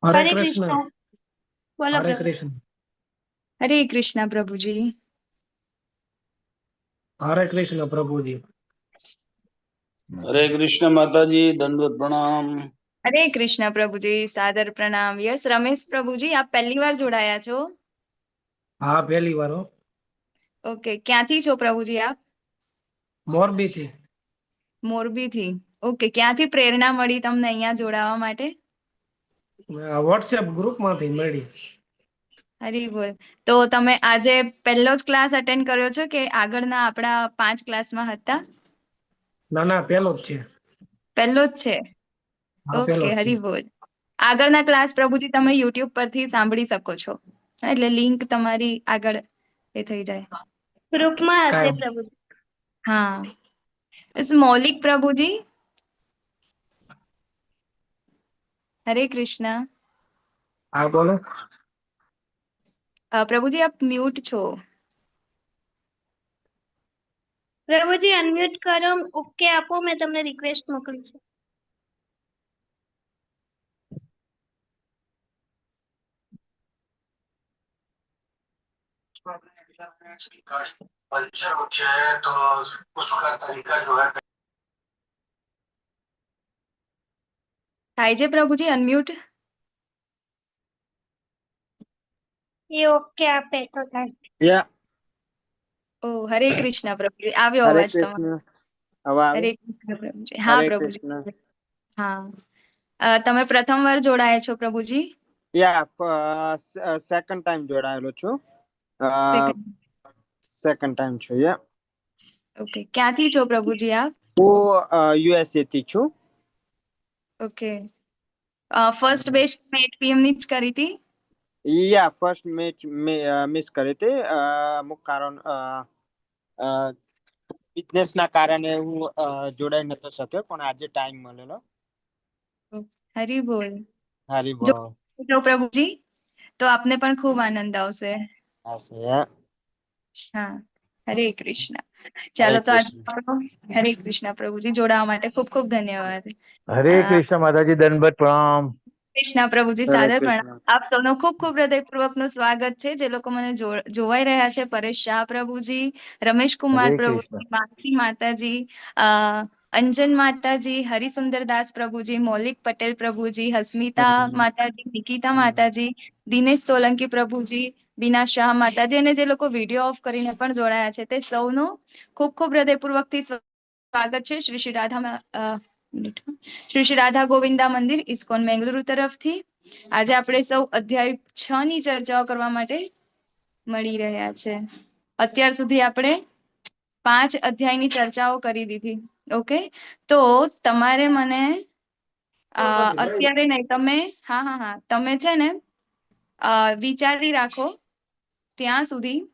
हरे हरे कृष्ण। कृष्णा। बोलो हरे प्रभु। कृष्ण। हरे कृष्णा प्रभु जी। हरे कृष्ण प्रभु जी। हरे कृष्ण माता जी, दंडवत प्रणाम। हरे कृष्णा प्रभु जी, सादर प्रणाम। यस रमेश प्रभु जी, आप पहली बार जोड़ाया छो? हाँ पहली बार हो। ओके, क्यांथी छो प्रभुजी आप? मोरबी थी। मोरबी थी। ओके, क्यांथी प्रेरणा मળી તમને અહીંયા જોડાવા માટે? વોટ્સએપ ગ્રુપ માંથી મળી। હરી બોલ। તો તમે આજે પહેલો જ ક્લાસ અટેન્ડ કર્યો છો કે આગળના આપણા 5 ક્લાસમાં હતા? ના ના પહેલો જ છે। પહેલો જ છે। હા પહેલો ઓકે, જ છે। હરી બોલ। આગળના ક્લાસ પ્રભુજી તમે YouTube પરથી સાંભળી શકો છો, એટલે લિંક તમારી આગળ એ થઈ જાય। ग्रुप में हते કાંઈ प्रभु। हाँ, इस मौलिक प्रभुजी। हरे कृष्णा। હા બોલો। प्रभुजी आप म्यूट छो। प्रभु जी अनम्यूट करो। ओके आपो, मैं तमने रिक्वेस्ट मोकली छे। થાય છે પ્રભુજી અનમ્યુટ? ये ओके आपे तो थाय। या ઓ હરે કૃષ્ણ પ્રભુજી, આવ્યો हरे અવાજ તમારો। कृष्ण। अब आवे। હરે કૃષ્ણ પ્રભુજી। હા हरे પ્રભુજી। कृष्ण। હા, તમે પ્રથમ વાર જોડાયા છો પ્રભુજી? या सेकंड टाइम जोड़ाયેલો છું। સેકન્ડ। सेकंड टाइम છું। या ઓકે, ક્યાંથી છો પ્રભુજી આપ? હું યુએસએ થી છું। ઓકે, ફર્સ્ટ બેચ તમે 8 PM ની જ કરી હતી? या फर्स्ट मैच मिस करे थे અમુક કારણ બિઝનેસ ના કારણે હું જોડાઈ નતો શક્યો, પણ આજે ટાઈમ મળેલો। હરી બોલ। હરી જો બોલ। જો પ્રભુજી તો આપને પણ ખૂબ આનંદ આવશે। હશે। હા, હરે કૃષ્ણ। હરે ચાલો તો આજે કૃષ્ણ। આપણો હરે કૃષ્ણ પ્રભુજી, જોડાવા માટે ખૂબ ખૂબ ધન્યવાદ। हरे कृष्ण माताजी, दंडवत प्रणाम। કૃષ્ણ પ્રભુજી, હરે સાદર પ્રણામ। કૃષ્ણ। આપ સૌનો ખૂબ ખૂબ હૃદયપૂર્વકનું સ્વાગત છે। જે લોકો મને જોવાઈ રહ્યા છે, પરેશ શાહ પ્રભુજી, રમેશ કુમાર हरे कृष्ण। પ્રભુજી, માનસી માતાજી, અંજન માતાજી, હરિસુંદર દાસ પ્રભુજી, મૌલિક પટેલ પ્રભુજી, હસ્મિતા માતાજી, નિકિતા માતાજી, દિનેશ સોલંકી પ્રભુજી, બીના શાહ માતાજી, અને જે લોકો વિડીયો ઓફ કરીને પણ જોડાયા છે તે સૌનો ખૂબ ખૂબ હૃદયપૂર્વકથી સ્વાગત છે। શ્રી શ્રી રાધા ગોવિંદા મંદિર ઇસ્કોન બેંગલુરુ તરફથી આજે આપણે સૌ અધ્યાય 6 ની ચર્ચાઓ કરવા માટે મળી રહ્યા છે। અત્યાર સુધી આપણે 5 અધ્યાયની ચર્ચાઓ કરી દીધી। ઓકે, તો તમારે મને અત્યારે નહીં, તમે હા હા હા તમે છે ને વિચારી રાખો ત્યાં સુધી।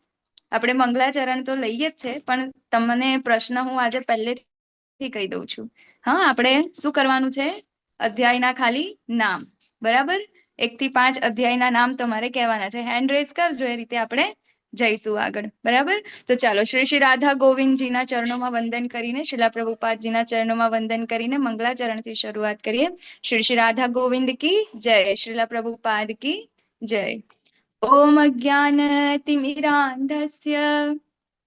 આપણે મંગલાચરણ તો લઈએ જ છે, પણ તમને પ્રશ્ન હું આજે પહેલેથી કહી દઉં છું। હા, આપણે શું કરવાનું છે? અધ્યાયના ખાલી નામ, બરાબર? 1 થી 5 અધ્યાયના નામ તમારે કહેવાના છે। હેન્ડ રેઝ કરજો, એ રીતે આપણે જઈશું આગળ, બરાબર? તો ચાલો, શ્રી શ્રી રાધા ગોવિંદજીના ચરણોમાં વંદન કરીને, શિલા પ્રભુપાદજીના ચરણોમાં વંદન કરીને મંગલાચરણથી શરૂઆત કરીએ। श्री श्री राधा गोविंद की जय, श्रीला प्रभुपाद की जय। ओम अज्ञानतिमिरान्धस्य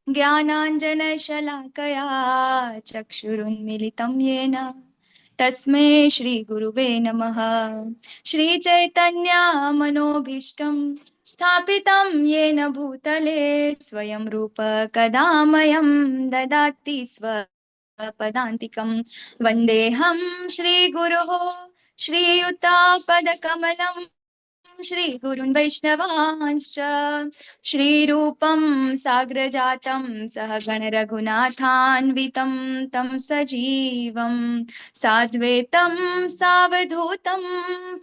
ज्ञानाञ्जनशलाकया चक्षुरुन्मिलितं येन तस्मै श्रीगुरुवे नमः। श्रीचैतन्यमनोभीष्टं स्थापितं येन भूतले स्वयं रूप कदा मह्यं ददाति स्वपदान्तिकं। वन्देऽहं श्रीगुरोः श्रीयुतापदकमलं श्रीगुरुन् वैष्णवांश्च श्रीरूपं साग्रजातं सहगण रघुनाथान्वितं तं सजीवं साद्वैतं सावधूतं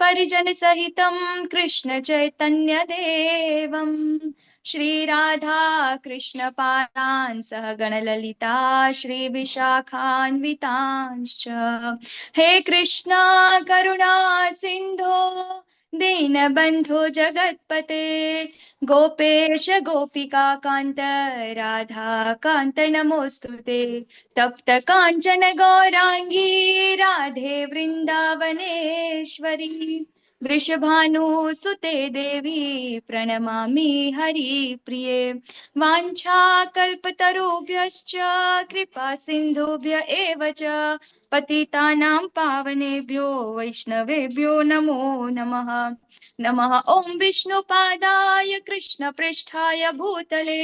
परिजनसहितं कृष्ण चैतन्यदेवं श्रीराधा कृष्णपादान् सहगण ललिता श्रीविशाखान्वितांश्च। हे कृष्णा करुणा सिन्धो दीनबन्धो जगत्पते गोपेश गोपिका कान्त राधा कान्त नमोऽस्तुते। तप्त काञ्चन गौराङ्गी राधे वृन्दावनेश्वरी वृषभानुसुते देवी प्रणमामि हरिप्रिये वाञ्छाकल्पतरुभ्यश्च कृपा सिन्धुभ्य एव च पतितानां पावनेभ्यो वैष्णवेभ्यो नमो नमः नमः ॐ विष्णुपादाय कृष्णपृष्ठाय भूतले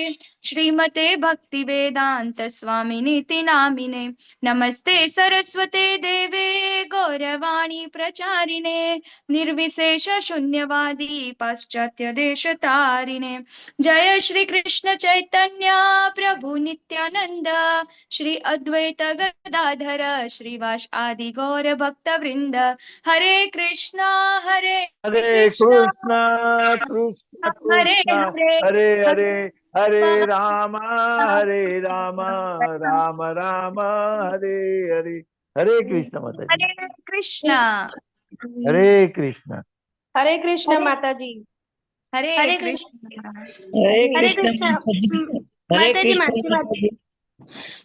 श्रीमते भक्तिवेदान्त स्वामिनीति नामिने नमस्ते सरस्वते देवे गौरवाणी प्रचारिणे निर्विशेष शून्यवादी पाश्चात्य देश तारिणे जय श्री कृष्ण चैतन्य प्रभु नित्यानंद श्री अद्वैत गदाधर श्रीवास आदि गौर भक्त वृंद हरे कृष्णा हरे कृष्णा कृष्ण कृष्ण हरे कृष्ण हरे हरे हरे हरे राम राम राम राम हरे हरे हरे कृष्ण माताजी हरे कृष्णा हरे कृष्ण हरे कृष्ण माताजी। हरे हरे कृष्ण हरे हरे कृष्ण कृष्ण माताजी हरे माताजी कृष्ण मानसी माताजी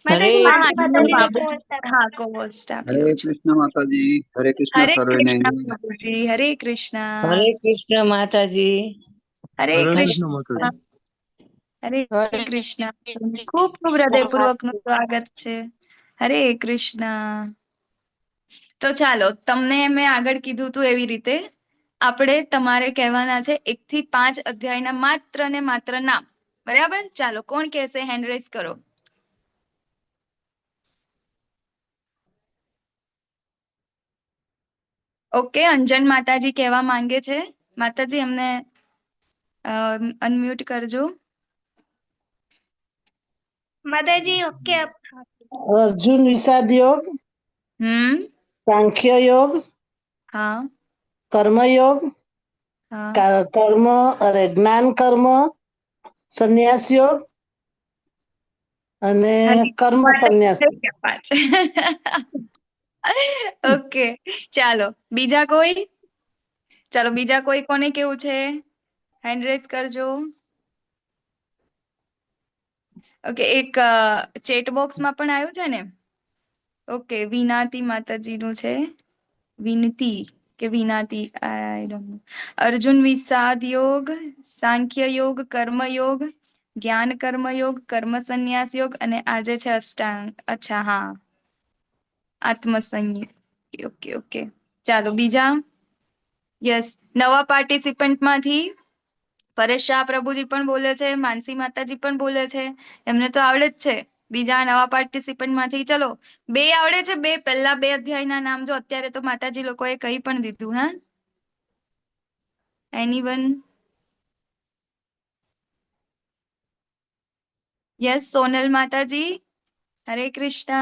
हरे माताजी हाँ मानसी हाँ माताजी बाबू को पोस्ट हाँ को होस्ट आप हरे कृष्ण माताजी हरे कृष्ण हरे सर्वेने कृष्णा जी हरे कृष्णा हरे कृष्ण माताजी हरे हरे कृष्ण कृष्ण माताजी हरे हरे कृष्ण खूब खूब હૃદયપૂર્વક નું સ્વાગત છે હરે કૃષ્ણ તો ચાલો તમને મેં આગળ કીધું હતું એવી રીતે આપણે તમારે કહેવાના છે 1 થી 5 અધ્યાયના માત્ર ને માત્ર નામ બરાબર ચાલો કોણ કહેશે હેન્ડ રેઝ કરો ઓકે અંજન માતાજી કહેવા માંગે છે માતાજી અમને અનમ્યુટ કરજો माताजी ओके आप अर्जुन विषाद योग सांख्य योग हाँ कर्म योग हाँ कर्म अरे ज्ञान कर्म संन्यास योग અને કર્મ સંન્યાસ ઓકે ચાલો બીજા કોઈ ચાલો બીજા કોઈ કોને કેવું છે હેન્ડ રેઝ કરજો ઓકે એક ચેટ બોક્સમાં પણ આવ્યું છે ને ઓકે વિનાતી માતાજીનું છે વિનતી કે વિનાતી આઈ ડોન્ટ નો અર્જુન વિષાદ યોગ સાંખ્ય યોગ કર્મ યોગ જ્ઞાન કર્મ યોગ કર્મ સંન્યાસ યોગ અને આજે છે અષ્ટાંગ અચ્છા હા આત્મસંયમ ઓકે ઓકે ચાલો બીજા યસ નવા પાર્ટિસિપન્ટ માંથી પરેશ શાહ પ્રભુજી પણ બોલે છે માનસી માતાજી પણ બોલે છે એમને તો આવડે જ છે બીજા નવા પાર્ટિસિપન્ટ માંથી ચલો બે આવડે છે બે પહેલા બે અધ્યાયના નામ જો અત્યારે તો માતાજી લોકોએ કહી પણ દીધું હા એનીવન યસ સોનલ માતાજી હરે કૃષ્ણ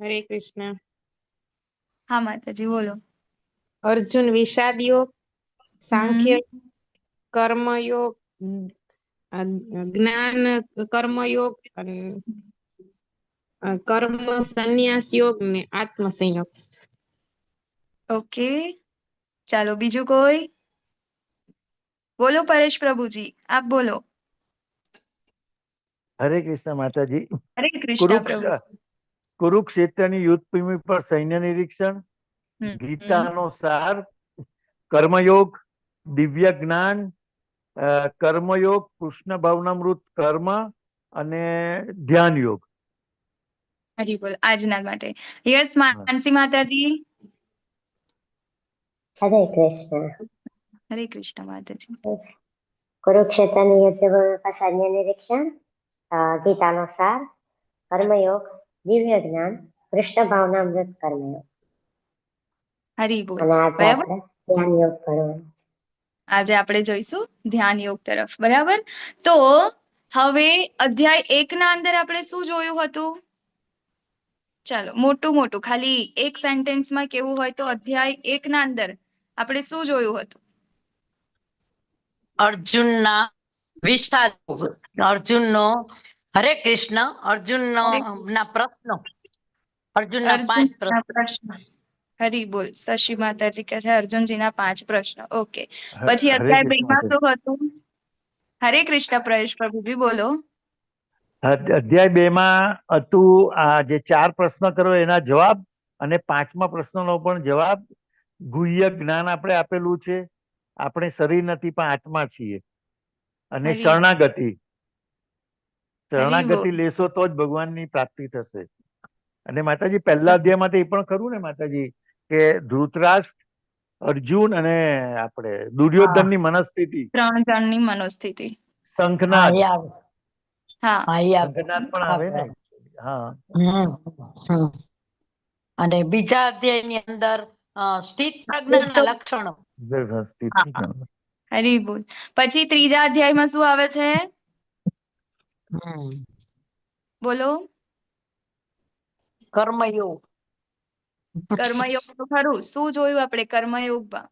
हरे कृष्ण। હા માતાજી બોલો अर्जुन विषाद योग सांख्य कर्म योग ज्ञान कर्म योग અને કર્મ સંન્યાસ યોગ ને આત્મ સંયોગ। ઓકે ચાલો બીજું કોઈ બોલો પરેશ પ્રભુજી આપ બોલો हरे कृष्ण माताजी हरे कृष्णा प्रभु कुरुक्षेत्रनी युद्ध भूमि पर सैन्य निरीक्षण गीतानो सार कर्मयोग दिव्य ज्ञान कर्मयोग कृष्ण भावनामृत कर्म અને ધ્યાન યોગ હરી બોલ આજના માટે યસ માનસી માતાજી हरे कृष्ण હરે કૃષ્ણ માતાજી कुरुक्षेत्रनी युद्ध भूमि पर सैन्य निरीक्षण गीतानो सार कर्मयोग दिव्य ज्ञान कृष्ण भावनामृत कर्मयोग હરી બોલ અને આજે બરાબર આપણે ધ્યાન યોગ ભણવાનું આજે આપણે જોઈશું ધ્યાન યોગ તરફ બરાબર તો હવે અધ્યાય 1 ના અંદર આપણે શું જોયું હતું ચાલો મોટું મોટું ખાલી એક સેન્ટેન્સ માં કેવું હોય તો અધ્યાય 1 ના અંદર આપણે શું જોયું હતું અર્જુનના વિષાદ અર્જુનનો હરે કૃષ્ણ અર્જુનનો ના પ્રશ્નો અર્જુનના 5 પ્રશ્નો પ્રશ્ન હરી બોલ શશી માતાજી કહે છે અર્જુનજીના 5 પ્રશ્ન ઓકે પછી હરે અધ્યાય 2 કૃષ્ણ માં માતાજી શું હતું હરે કૃષ્ણ પ્રવેશ પ્રભુજી બોલો અધ્યાય 2 માં હતું આ જે 4 પ્રશ્ન કરો એના જવાબ અને 5મા પ્રશ્નનો પણ જવાબ ગુહ્ય જ્ઞાન આપણે આપેલું છે. આપણે શરીર નથી પણ આત્મા છીએ. અને હરી બોલ. શરણાગતિ હરી શરણાગતિ બોલ. લેશો તો જ ભગવાનની પ્રાપ્તિ થશે. અને માતાજી પહેલા અધ્યાયમાં તો એ પણ ખરું ને માતાજી કે ધૃતરાષ્ટ્ર, અર્જુન અને આપણે દુર્યોધનની મનસ્થિતિ, 3 જણની મનોસ્થિતિ. શંખનાદ હા શંખનાદ પણ આવે ને. હા અને બીજા અધ્યાયની અંદર સ્થિત પ્રજ્ઞાના લક્ષણો. વ્યવસ્થિત. હરી બોલ. પછી ત્રીજા અધ્યાયમાં શું આવે છે? બોલો. કર્મયોગ. કર્મયોગ તો ખરું. શું જોયું આપણે કર્મયોગમાં?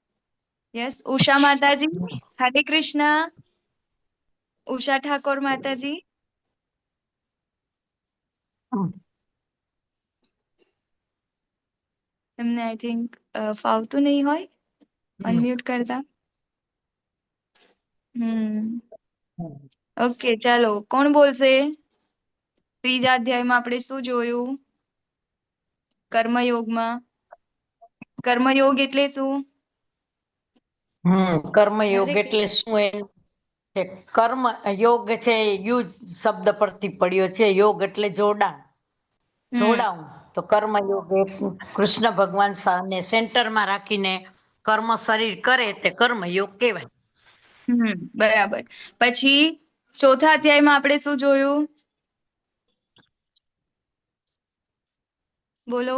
યસ, ઉષા માતાજી. હરે કૃષ્ણ. ઉષા ઠાકોર માતાજી. એમને આઈ થિંક ફાવતું નહીં હોય અનમ્યુટ કરતા. ઓકે, ચાલો કોણ બોલશે? ત્રીજા અધ્યાયમાં આપણે શું જોયું કર્મયોગમાં? કર્મયોગ એટલે શું? કર્મયોગ એટલે શું? એમ કે કર્મ યોગ છે, યુજ શબ્દ પરથી પડ્યો છે. યોગ એટલે જોડાણ, જોડાવું. તો કર્મયોગ એ કૃષ્ણ ભગવાન ને સેન્ટરમાં રાખીને કર્મ શરીર કરે તે કર્મયોગ કહેવાય. બરાબર. પછી ચોથા અધ્યાયમાં આપણે શું જોયું? બોલો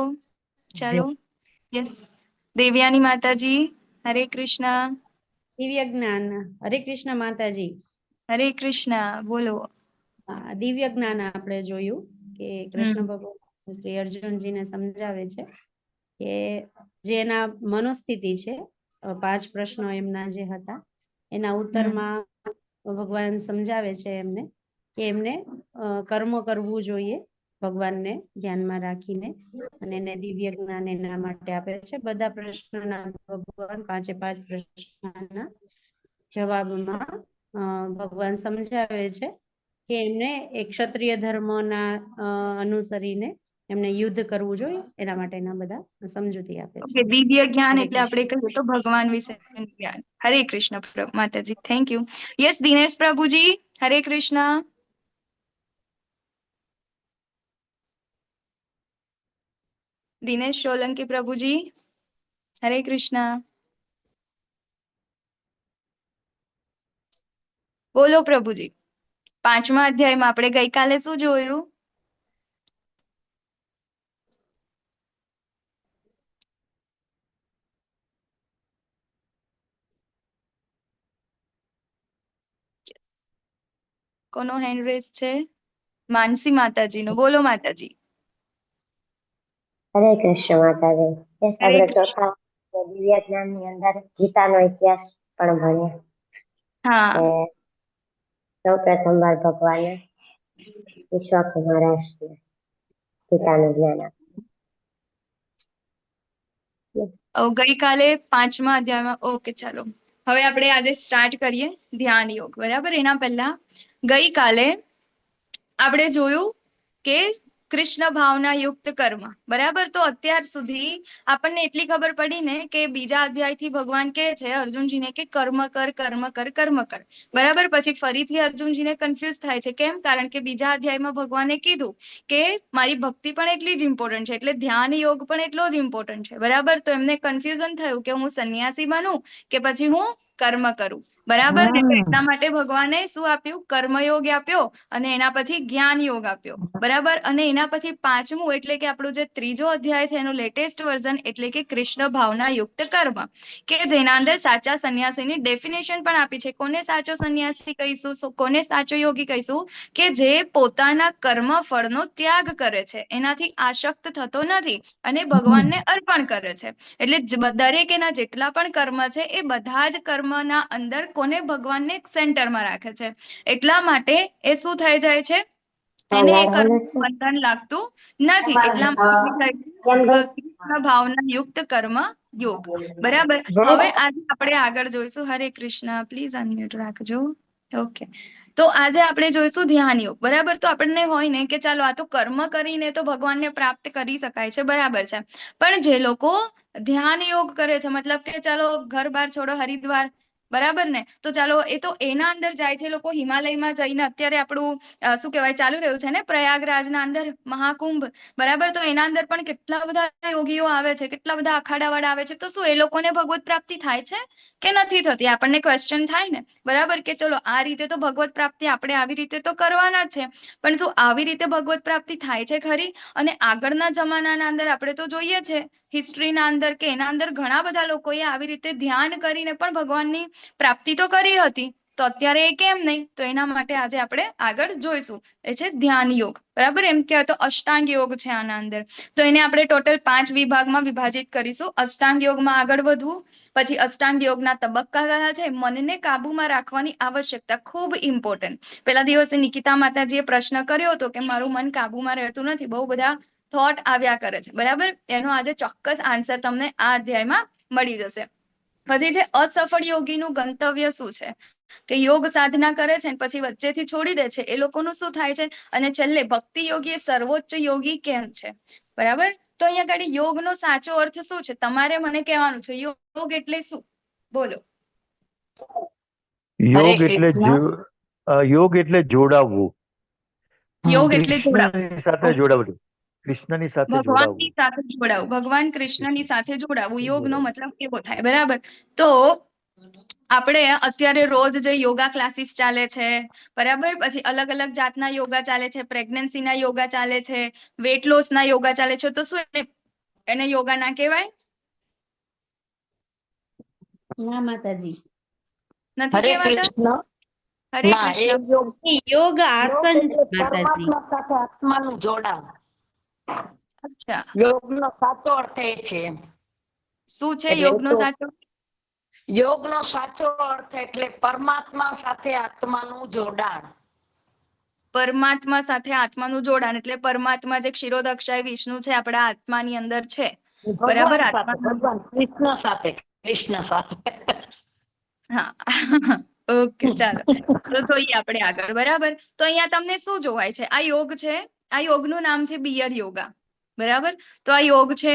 ચાલો. યસ, દેવ્યાની માતાજી. હરે કૃષ્ણ. દિવ્ય જ્ઞાન. હરે કૃષ્ણ માતાજી. હરે કૃષ્ણ. બોલો. દિવ્ય જ્ઞાન આપણે જોયું કે કૃષ્ણ ભગવાન શ્રી અર્જુનજીને સમજાવે છે કે જે એના મનોસ્થિતિ છે, 5 પ્રશ્નો એમના જે હતા એના ઉત્તરમાં ભગવાન સમજાવે છે એમને કે એમને કર્મ કરવું જોઈએ ભગવાનને ધ્યાનમાં રાખીને, અને એને દિવ્ય જ્ઞાન એના માટે આપે છે. બધા પ્રશ્નોના ભગવાન 5 પ્રશ્નના જવાબમાં ભગવાન સમજાવે છે કે એમને એક ક્ષત્રિય ધર્મના અનુસરીને એમને યુદ્ધ કરવું જોઈએ, એના માટેના બધા સમજૂતી આપે છે. દિવ્ય જ્ઞાન એટલે આપણે કહીએ તો ભગવાન વિશેનું જ્ઞાન. હરે કૃષ્ણ માતાજી, થેન્ક યુ. યસ, દિનેશ પ્રભુજી. હરે કૃષ્ણ. દિનેશ સોલંકી પ્રભુજી. હરે કૃષ્ણ. બોલો પ્રભુજી. 5મા અધ્યાયમાં આપણે ગઈકાલે શું જોયું? કોનો હેન્ડ રેઝ છે? માનસી માતાજીનો. બોલો માતાજી. હરે કૃષ્ણ માતાજી. યસ, આપણે ચોથા દિવ્ય જ્ઞાનની અંદર ગીતાનો ઇતિહાસ પણ ભણ્યા. સૌ પ્રથમવાર ભગવાને વિશ્વામિત્ર મહારાજને ગીતાનું જ્ઞાન આપ્યું. ગઈકાલે 5મા અધ્યાયમાં. ઓકે, ચાલો હવે આપણે આજે સ્ટાર્ટ કરીએ ધ્યાન યોગ. બરાબર. એના પહેલા ગઈકાલે આપણે જોયું કે કૃષ્ણ ભાવના યુક્ત કર્મ. બરાબર. તો અત્યાર સુધી આપણને એટલી ખબર પડી ને કે બીજા અધ્યાયથી ભગવાન કહે છે અર્જુનજીને કે કર્મ કર, કર્મ કર, કર્મ કર. બરાબર. પછી ફરીથી અર્જુનજીને કન્ફ્યુઝ થાય છે. કેમ? કારણ કે બીજા અધ્યાયમાં ભગવાને કીધું કે મારી ભક્તિ પણ એટલી જ ઇમ્પોર્ટન્ટ છે, એટલે ધ્યાન યોગ પણ એટલો જ ઇમ્પોર્ટન્ટ છે. બરાબર. તો એમને કન્ફ્યુઝન થયું કે હું સંન્યાસી બનું કે પછી હું કર્મ કરું. બરાબર. એટલા માટે ભગવાને શું આપ્યું? કર્મયોગ આપ્યો, અને એના પછી જ્ઞાન યોગ આપ્યો. બરાબર. અને એના પછી 5મું એટલે કે આપણું જે ત્રીજો અધ્યાય છે એનું લેટેસ્ટ વર્ઝન એટલે કે કૃષ્ણ ભાવના યુક્ત કર્મ, કે જેના અંદર સાચા સંન્યાસીની ડેફિનેશન પણ આપી છે. કોને સાચો સંન્યાસી કહીશું, કોને સાચો યોગી કહીશું? કે જે પોતાના કર્મ ફળનો ત્યાગ કરે છે, એનાથી આસક્ત થતો નથી અને ભગવાનને અર્પણ કરે છે. એટલે દરેક એના જેટલા પણ કર્મ છે એ બધા જ કર્મના અંદર કોને? ભગવાનને સેન્ટરમાં રાખે છે. એટલા માટે એ શું થઈ જાય છે? એને એ કર્મ બંધન લાગતું નથી. એટલા માટે ભાવના યુક્ત કર્મ યોગ. બરાબર. હવે આજે આપણે આગળ જોઈશું. હરે કૃષ્ણ. પ્લીઝ અનમ્યુટ રાખજો. ઓકે. તો આજે આપણે જોઈશું ધ્યાન યોગ, બરાબર. તો આપણને હોય ને કે ચાલો આ તો કર્મ કરીને તો ભગવાનને પ્રાપ્ત કરી શકાય છે, બરાબર છે. પણ જે લોકો ધ્યાન યોગ કરે છે, મતલબ કે ચાલો ઘર બાર છોડો, હરિદ્વાર, બરાબર ને, તો ચાલો એ તો એના અંદર જાય છે. લોકો હિમાલયમાં જઈને અત્યારે આપણું શું કહેવાય ચાલુ રહ્યું છે ને પ્રયાગરાજના અંદર મહાકુંભ, બરાબર. તો એના અંદર પણ કેટલા બધા યોગીઓ આવે છે, કેટલા બધા અખાડાવાળા આવે છે. તો શું એ લોકોને ભગવત પ્રાપ્તિ થાય છે કે નથી થતી? આપણને ક્વેશ્ચન થાય ને, બરાબર, કે ચલો આ રીતે તો ભગવત પ્રાપ્તિ આપણે આવી રીતે તો કરવાના જ છે, પણ શું આવી રીતે ભગવત પ્રાપ્તિ થાય છે ખરી? અને આગળના જમાનાના અંદર આપણે તો જોઈએ છે હિસ્ટ્રીના અંદર કે એના અંદર ઘણા બધા લોકોએ આવી રીતે ધ્યાન કરીને પણ ભગવાનની પ્રાપ્તિ તો કરી હતી. તો અત્યારે એ કેમ નહીં? તો એના માટે આજે આપણે આગળ જોઈશું. એ છે ધ્યાન યોગ, બરાબર. એમ કહેવાય તો અષ્ટાંગ યોગ છે આના અંદર. તો એને આપણે ટોટલ 5 વિભાગમાં વિભાજિત કરીશું. અષ્ટાંગ યોગમાં આગળ વધવું, પછી અષ્ટાંગ યોગના તબક્કા કયા છે, મનને કાબુમાં રાખવાની આવશ્યકતા, ખૂબ ઇમ્પોર્ટન્ટ. પેલા દિવસે નિકિતા માતાજીએ પ્રશ્ન કર્યો હતો કે મારું મન કાબુમાં રહેતું નથી, બહુ બધા થોટ આવ્યા કરે છે, બરાબર. એનો આજે ચોક્કસ આન્સર તમને આ અધ્યાયમાં મળી જશે. પછી છે અસફળ યોગીનું ગંતવ્ય શું છે, કે યોગ સાધના કરે છે પછી વચ્ચેથી છોડી દે છે, એ લોકોનું શું થાય છે. અને છેલ્લે ભક્તિ યોગી એ સર્વોચ્ચ યોગી કેમ છે, બરાબર. તો અહીંયા આગળ યોગનો સાચો અર્થ શું છે તમારે મને કહેવાનું છે. યોગ એટલે શું? બોલો. યોગ એટલે જોડાવવું. યોગ એટલે કૃષ્ણની સાથે જોડાવવું, કૃષ્ણની સાથે ભગવાનની જોડાવવું, સાથે જોડાવું, ભગવાન કૃષ્ણની સાથે જોડાવું. યોગનો મતલબ કેવો થાય, બરાબર. તો આપણે અત્યારે રોજ જે યોગા ક્લાસીસ ચાલે છે, બરાબર, પછી અલગ અલગ જાતના યોગા ચાલે છે, પ્રેગ્નન્સીના યોગા ચાલે છે, વેટ લોસના યોગા ચાલે છે. તો શું એને યોગા ના કહેવાય? ના માતાજી, નથી હરે કહેવાતા? કૃષ્ણ. હરે ના, એ કૃષ્ણ. યોગ યોગ આસન છે એટલે માતાજી. પરમાત્મા સાથે આત્માનું જોડાણ. અચ્છા, યોગનો સાચો અર્થ એ છે. શું છે એટલે યોગનો સાચો? યોગનો સાચો અર્થ એટલે પરમાત્મા સાથે આત્માનું જોડાણ. પરમાત્મા સાથે આત્માનું જોડાણ એટલે પરમાત્મા જે ક્ષીરોદક્ષાય વિષ્ણુ છે આપણા આત્માની અંદર છે, બરાબર. ભગવાન સાથે, ભગવાન કૃષ્ણ સાથે, કૃષ્ણ સાથે. હા, ઓકે, ચાલો. તો જોઈએ આપણે આગળ, બરાબર. તો અહીંયા તમને શું જોવાય છે? આ યોગ છે, આ યોગનું નામ છે બિયર યોગા, બરાબર. તો આ યોગ છે?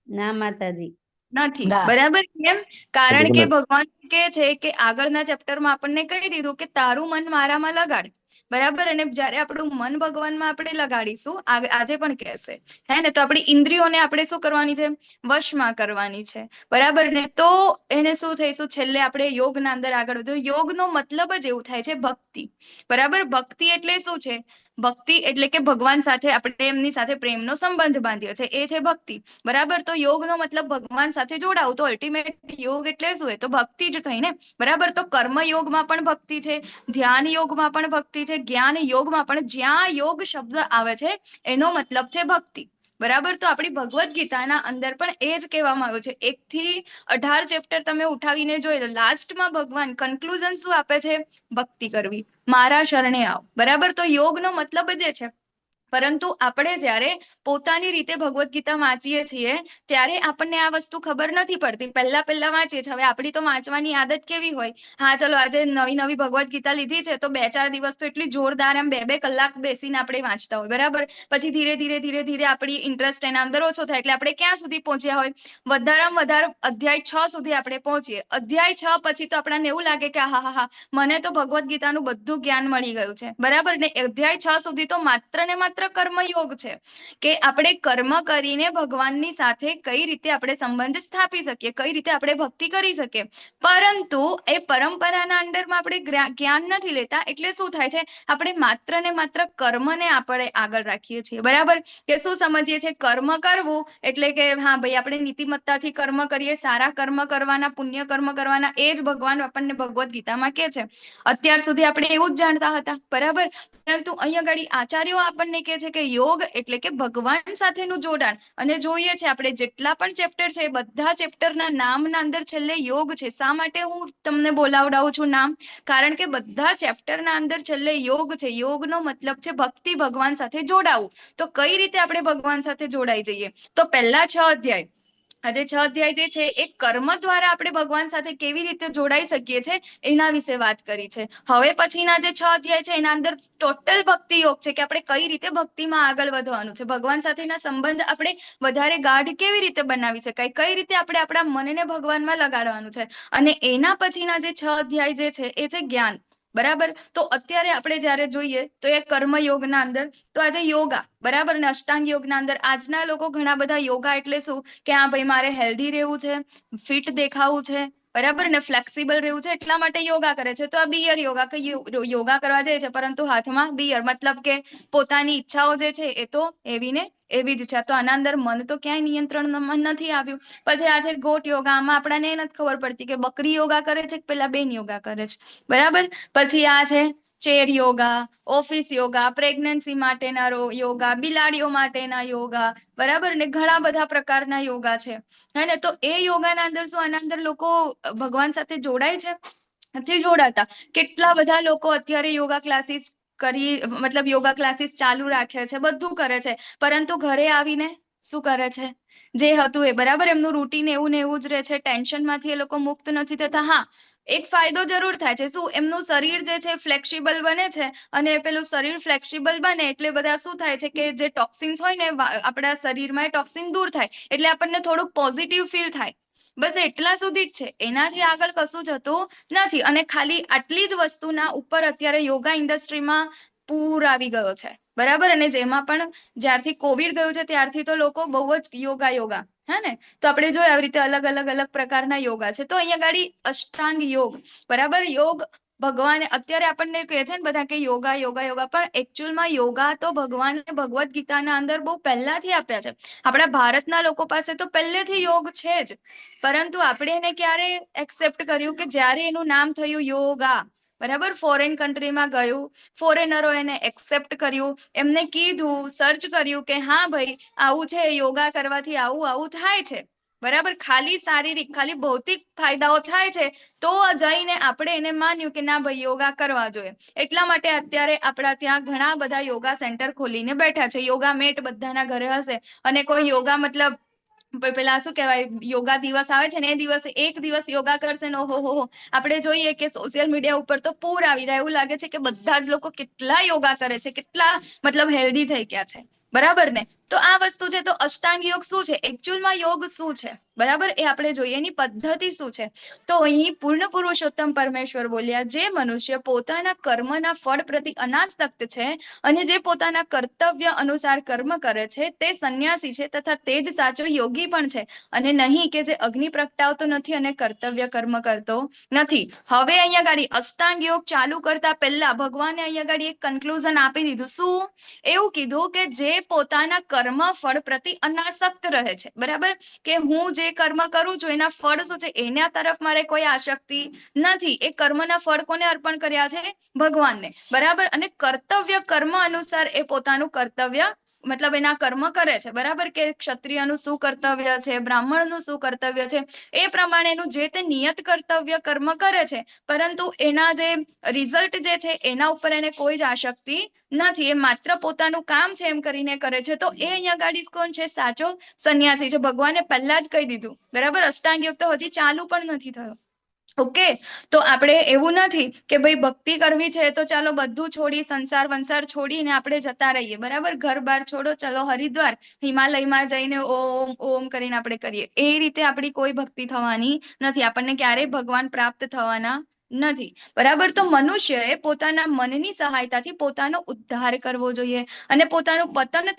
ના માતાજી, નથી, ના. બરાબર. કેમ? કારણ કે ભગવાન કે છે કે આગળના ચેપ્ટરમાં આપણને કહી દીધું કે તારું મન મારામાં લગાડ, બરાબર. અને જ્યારે આપણું મન ભગવાનમાં આપણે લગાડીશું, આજે પણ કહેશે હે ને, તો આપણી ઇન્દ્રિયોને આપણે શું કરવાની છે? વશમાં કરવાની છે, બરાબર ને. તો એને શું થઈશું? છેલ્લે આપણે યોગના અંદર આગળ વધ્યું. યોગનો મતલબ જ એવું થાય છે ભક્તિ, બરાબર. ભક્તિ એટલે શું છે? ભક્તિ એટલે કે ભગવાન સાથે આપણે એમની સાથે પ્રેમનો સંબંધ બાંધ્યો છે, એ છે ભક્તિ, બરાબર. તો યોગનો મતલબ ભગવાન સાથે જોડાવું. તો અલ્ટિમેટ યોગ એટલે શું? એ તો ભક્તિ જ થઈ ને, બરાબર. તો કર્મ યોગમાં પણ ભક્તિ છે, ધ્યાન યોગમાં પણ ભક્તિ છે, જ્ઞાન યોગમાં પણ. જ્યાં યોગ શબ્દ આવે છે એનો મતલબ છે ભક્તિ, બરાબર. તો આપણી ભગવદ્ ગીતાના અંદર પણ એ જ કહેવામાં આવ્યું છે. 1 થી 18 ચેપ્ટર તમે ઉઠાવીને જોઈ લો, લાસ્ટમાં ભગવાન કન્ક્લુઝન શું આપે છે? ભક્તિ કરવી, મારા શરણે આવ, બરાબર. તો યોગનો મતલબ જ છે. પરંતુ આપણે જ્યારે પોતાની રીતે ભગવદ્ ગીતા વાંચીએ છીએ ત્યારે આપણને આ વસ્તુ ખબર નથી પડતી. પહેલા વાંચીએ છીએ. હવે આપણી તો વાંચવાની આદત કેવી હોય? હા, ચલો આજે નવી ભગવદ્ ગીતા લીધી છે તો 2-4 દિવસ તો એટલી જોરદાર એમ 2-2 કલાક બેસીને આપણે વાંચતા હોય, બરાબર. પછી ધીરે આપણી ઇન્ટરેસ્ટ એના અંદર ઓછો થાય એટલે આપણે ક્યાં સુધી પહોંચ્યા હોય? વધારેમાં વધારે અધ્યાય 6 સુધી આપણે પહોંચીએ. અધ્યાય 6 પછી તો આપણને એવું લાગે કે હા, મને તો ભગવદ્ ગીતાનું બધું જ્ઞાન મળી ગયું છે, બરાબર ને. અધ્યાય 6 સુધી તો માત્ર ને માત્ર કર્મયોગ છે, કે આપણે કર્મ કરીને ભગવાનની સાથે કઈ રીતે આપણે સંબંધ સ્થાપી શકીએ, કઈ રીતે આપણે ભક્તિ કરી શકીએ. પરંતુ એ પરંપરાના અંદરમાં આપણે જ્ઞાન નથી લેતા, એટલે શું થાય છે? આપણે માત્ર ને માત્ર કર્મને આપણે આગળ રાખીએ છીએ, બરાબર. કે શું સમજીએ છીએ? કર્મ કરવું એટલે કે હા ભાઈ આપણે નીતિમત્તાથી કર્મ કરીએ, સારા કર્મ કરવાના, પુણ્ય કર્મ કરવાના, એ જ ભગવાન આપણને ભગવદ્ ગીતામાં કહે છે. અત્યાર સુધી આપણે એવું જ જાણતા હતા, બરાબર. પરંતુ અહીંયા આગળ આચાર્યો આપણને કહે છે કે યોગ એટલે કે ભગવાન સાથેનું જોડાણ. અને જોઈએ છે આપણે જેટલા પણ ચેપ્ટર છે બધા ચેપ્ટરના નામના અંદર છેલ્લે યોગ છે. શા માટે હું તમને બોલાવડાવું છું નામ? કારણ કે બધા ચેપ્ટરના અંદર છેલ્લે યોગ છે. યોગનો મતલબ છે ભક્તિ, ભગવાન સાથે જોડાવું. તો કઈ રીતે આપણે ભગવાન સાથે જોડાઈ જઈએ? તો પહેલા 6 અધ્યાય આજે 6 અધ્યાય જે છે એ કર્મ દ્વારા આપણે ભગવાન સાથે કેવી રીતે જોડાઈ શકીએ છીએ એના વિશે વાત કરી છે. હવે પછીના જે 6 અધ્યાય છે એના અંદર ટોટલ ભક્તિ યોગ છે કે આપણે કઈ રીતે ભક્તિમાં આગળ વધવાનું છે, ભગવાન સાથેના સંબંધ આપણે વધારે ગાઢ કેવી રીતે બનાવી શકાય, કઈ રીતે આપણે આપણા મનને ભગવાનમાં લગાડવાનું છે. અને એના પછીના જે 6 અધ્યાય જે છે એ છે જ્ઞાન. બરાબર. તો અત્યારે આપણે જ્યારે જોઈએ તો એ કર્મયોગના અંદર તો આજે યોગા, બરાબર, ને અષ્ટાંગ યોગના અંદર આજના લોકો ઘણા બધા યોગા એટલે શું કે હા ભાઈ મારે હેલ્ધી રહેવું છે, ફિટ દેખાવું છે, બરાબર, ને ફ્લેક્સિબલ રહેવું છે, એટલા માટે યોગા કરે છે. તો આ બિયર યોગા કે યોગા કરવા જાય છે પરંતુ હાથમાં બિયર, મતલબ કે પોતાની ઈચ્છાઓ જે છે એ તો એવી ને એવી જ છે. તો આના અંદર મન તો ક્યાંય નિયંત્રણમાં નથી આવ્યું. પછી આ છે ગોટ યોગા, આમાં આપણને એ નથી ખબર પડતી કે બકરી યોગા કરે છે કે પેલા બેન યોગા કરે છે, બરાબર. પછી આ છે chair yoga, office yoga, pregnancy માટેના યોગા, બિલાડીઓ માટેના યોગા, બરાબર, ને ઘણા બધા પ્રકારના યોગા છે, હે ને. તો એ યોગાના અંદર શું આના અંદર લોકો ભગવાન સાથે જોડાય છે? નથી જોડાતા. કેટલા બધા લોકો અત્યારે યોગા ક્લાસીસ મતલબ યોગા ક્લાસીસ ચાલુ રાખે છે, બધું કરે છે, પરંતુ ઘરે આવીને શું કરે છે? જે હતું એ, બરાબર, એમનું રૂટીન એવું ને એવું જ રહે છે, ટેન્શનમાંથી એ લોકો મુક્ત નથી થતા. હા, એક ફાયદો જરૂર થાય છે, શું? એમનું શરીર જે છે ફ્લેક્સિબલ બને છે, અને પેલું શરીર ફ્લેક્સિબલ બને એટલે બધા શું થાય છે કે જે ટોક્સિન્સ હોય ને આપણા શરીરમાં એ ટોક્સિન દૂર થાય, એટલે આપણને થોડુંક પોઝિટિવ ફીલ થાય. બસ એટલા સુધી જ છે, એનાથી આગળ કશું જતું નથી. અને ખાલી આટલી જ વસ્તુના ઉપર અત્યારે યોગા ઇન્ડસ્ટ્રીમાં પૂર આવી ગયો છે, બરાબર. અને જેમાં પણ જ્યારથી કોવિડ ગયું છે ત્યારથી તો લોકો બહુ જ યોગા હે ને. તો આપણે જોઈએ આવી રીતે અલગ અલગ પ્રકારના યોગા છે. તો અહીંયા ગાડી અષ્ટાંગ યોગ, બરાબર, યોગ ભગવાને અત્યારે આપણને કહે છે ને બધા કે યોગા યોગા યોગા, પણ એકચ્યુઅલમાં યોગા તો ભગવાને ભગવદ્ ગીતાના અંદર બહુ પહેલાથી આપ્યા છે. આપણા ભારતના લોકો પાસે તો પહેલેથી યોગ છે જ, પરંતુ આપણે એને ક્યારે એક્સેપ્ટ કર્યું કે જ્યારે એનું નામ થયું યોગા, બરાબર, ફોરેન કન્ટ્રીમાં ગયું, ફોરેનરો એને એક્સેપ્ટ કર્યું, એમને કીધું, સર્ચ કર્યું કે હા ભાઈ આવું છે, યોગા કરવાથી આવું આવું થાય છે, બરાબર. ખાલી શારીરિક, ખાલી ભૌતિક ફાયદાઓ થાય છે, તો જઈને આપણે એને માન્યું કે ના ભાઈ યોગા કરવા જોઈએ. એટલા માટે અત્યારે આપણા ત્યાં ઘણા બધા યોગા સેન્ટર ખોલીને બેઠા છે. યોગા મેટ બધાના ઘરે હશે, અને કોઈ યોગા મતલબ પેલા શું કહેવાય યોગા દિવસ આવે છે ને એ દિવસે એક દિવસ યોગા કરશે ને ઓહો, આપણે જોઈએ કે સોશિયલ મીડિયા ઉપર તો પૂર આવી જાય, એવું લાગે છે કે બધા જ લોકો કેટલા યોગા કરે છે, કેટલા મતલબ હેલ્ધી થઈ ગયા છે, બરાબર ને. તો આ વસ્તુ છે. તો અષ્ટાંગ યોગ શું છે? એકચ્યુઅલમાં યોગ શું છે, બરાબર, એ આપણે જોઈએ. એની પદ્ધતિ શું છે? તો અહીં પૂર્ણ પુરુષોત્તમ પરમેશ્વર બોલ્યા, જે મનુષ્ય પોતાના કર્મના ફળ પ્રતિ અનાસક્ત છે અને જે પોતાના કર્તવ્ય અનુસાર કર્મ કરે છે તે સંન્યાસી છે, તથા તે જ સાચો યોગી પણ છે, અને નહીં કે જે અગ્નિ પ્રગટાવતો નથી અને કર્તવ્ય કર્મ કરતો નથી. હવે અહીંયા ગાડી અષ્ટાંગ યોગ ચાલુ કરતા પહેલા ભગવાને અહીંયા ગાડી એક કન્ક્લુઝન આપી દીધું. શું? એવું કીધું કે જે પોતાના કર્મ ફળ પ્રતિ અનાસક્ત રહે છે, બરાબર, કે હું જે કર્મ કરું છું એના ફળ શું છે એના તરફ મારે કોઈ આસક્તિ નથી. એ કર્મના ફળ કોને અર્પણ કર્યા છે? ભગવાનને, બરાબર. અને કર્તવ્ય કર્મ અનુસાર એ પોતાનું કર્તવ્ય મતલબ એના કર્મ કરે છે, બરાબર, કે ક્ષત્રિયનું શું કર્તવ્ય છે, બ્રાહ્મણનું શું કર્તવ્ય છે, એ પ્રમાણેનું જે તે નિયત કર્તવ્ય કર્મ કરે છે, પરંતુ એના જે રિઝલ્ટ જે છે એના ઉપર એને કોઈ જ આસક્તિ નથી. એ માત્ર પોતાનું કામ છે એમ કરીને કરે છે. તો એ અહીંયા ગાડી કોણ છે? સાચો સંન્યાસી છે. ભગવાને પહેલા જ કહી દીધું, બરાબર. અષ્ટાંગ યોગ તો હજી ચાલુ પણ નથી થયો. ઓકે. તો આપણે એવું નથી કે ભાઈ ભક્તિ કરવી છે તો ચાલો બધું છોડી, સંસાર વંસાર છોડીને આપણે જતા રહીએ, બરાબર, ઘર બાર છોડો, ચલો હરિદ્વાર, હિમાલયમાં જઈને ઓમ ઓમ કરીને આપણે કરીએ. એ રીતે આપણી કોઈ ભક્તિ થવાની નથી, આપણને ક્યારેય ભગવાન પ્રાપ્ત થવાના નથી, બરાબર. તો મનુષ્યએ પોતાના મનની સહાયતાથી પોતાનો ઉદ્ધાર કરવો જોઈએ અને પોતાનું પતન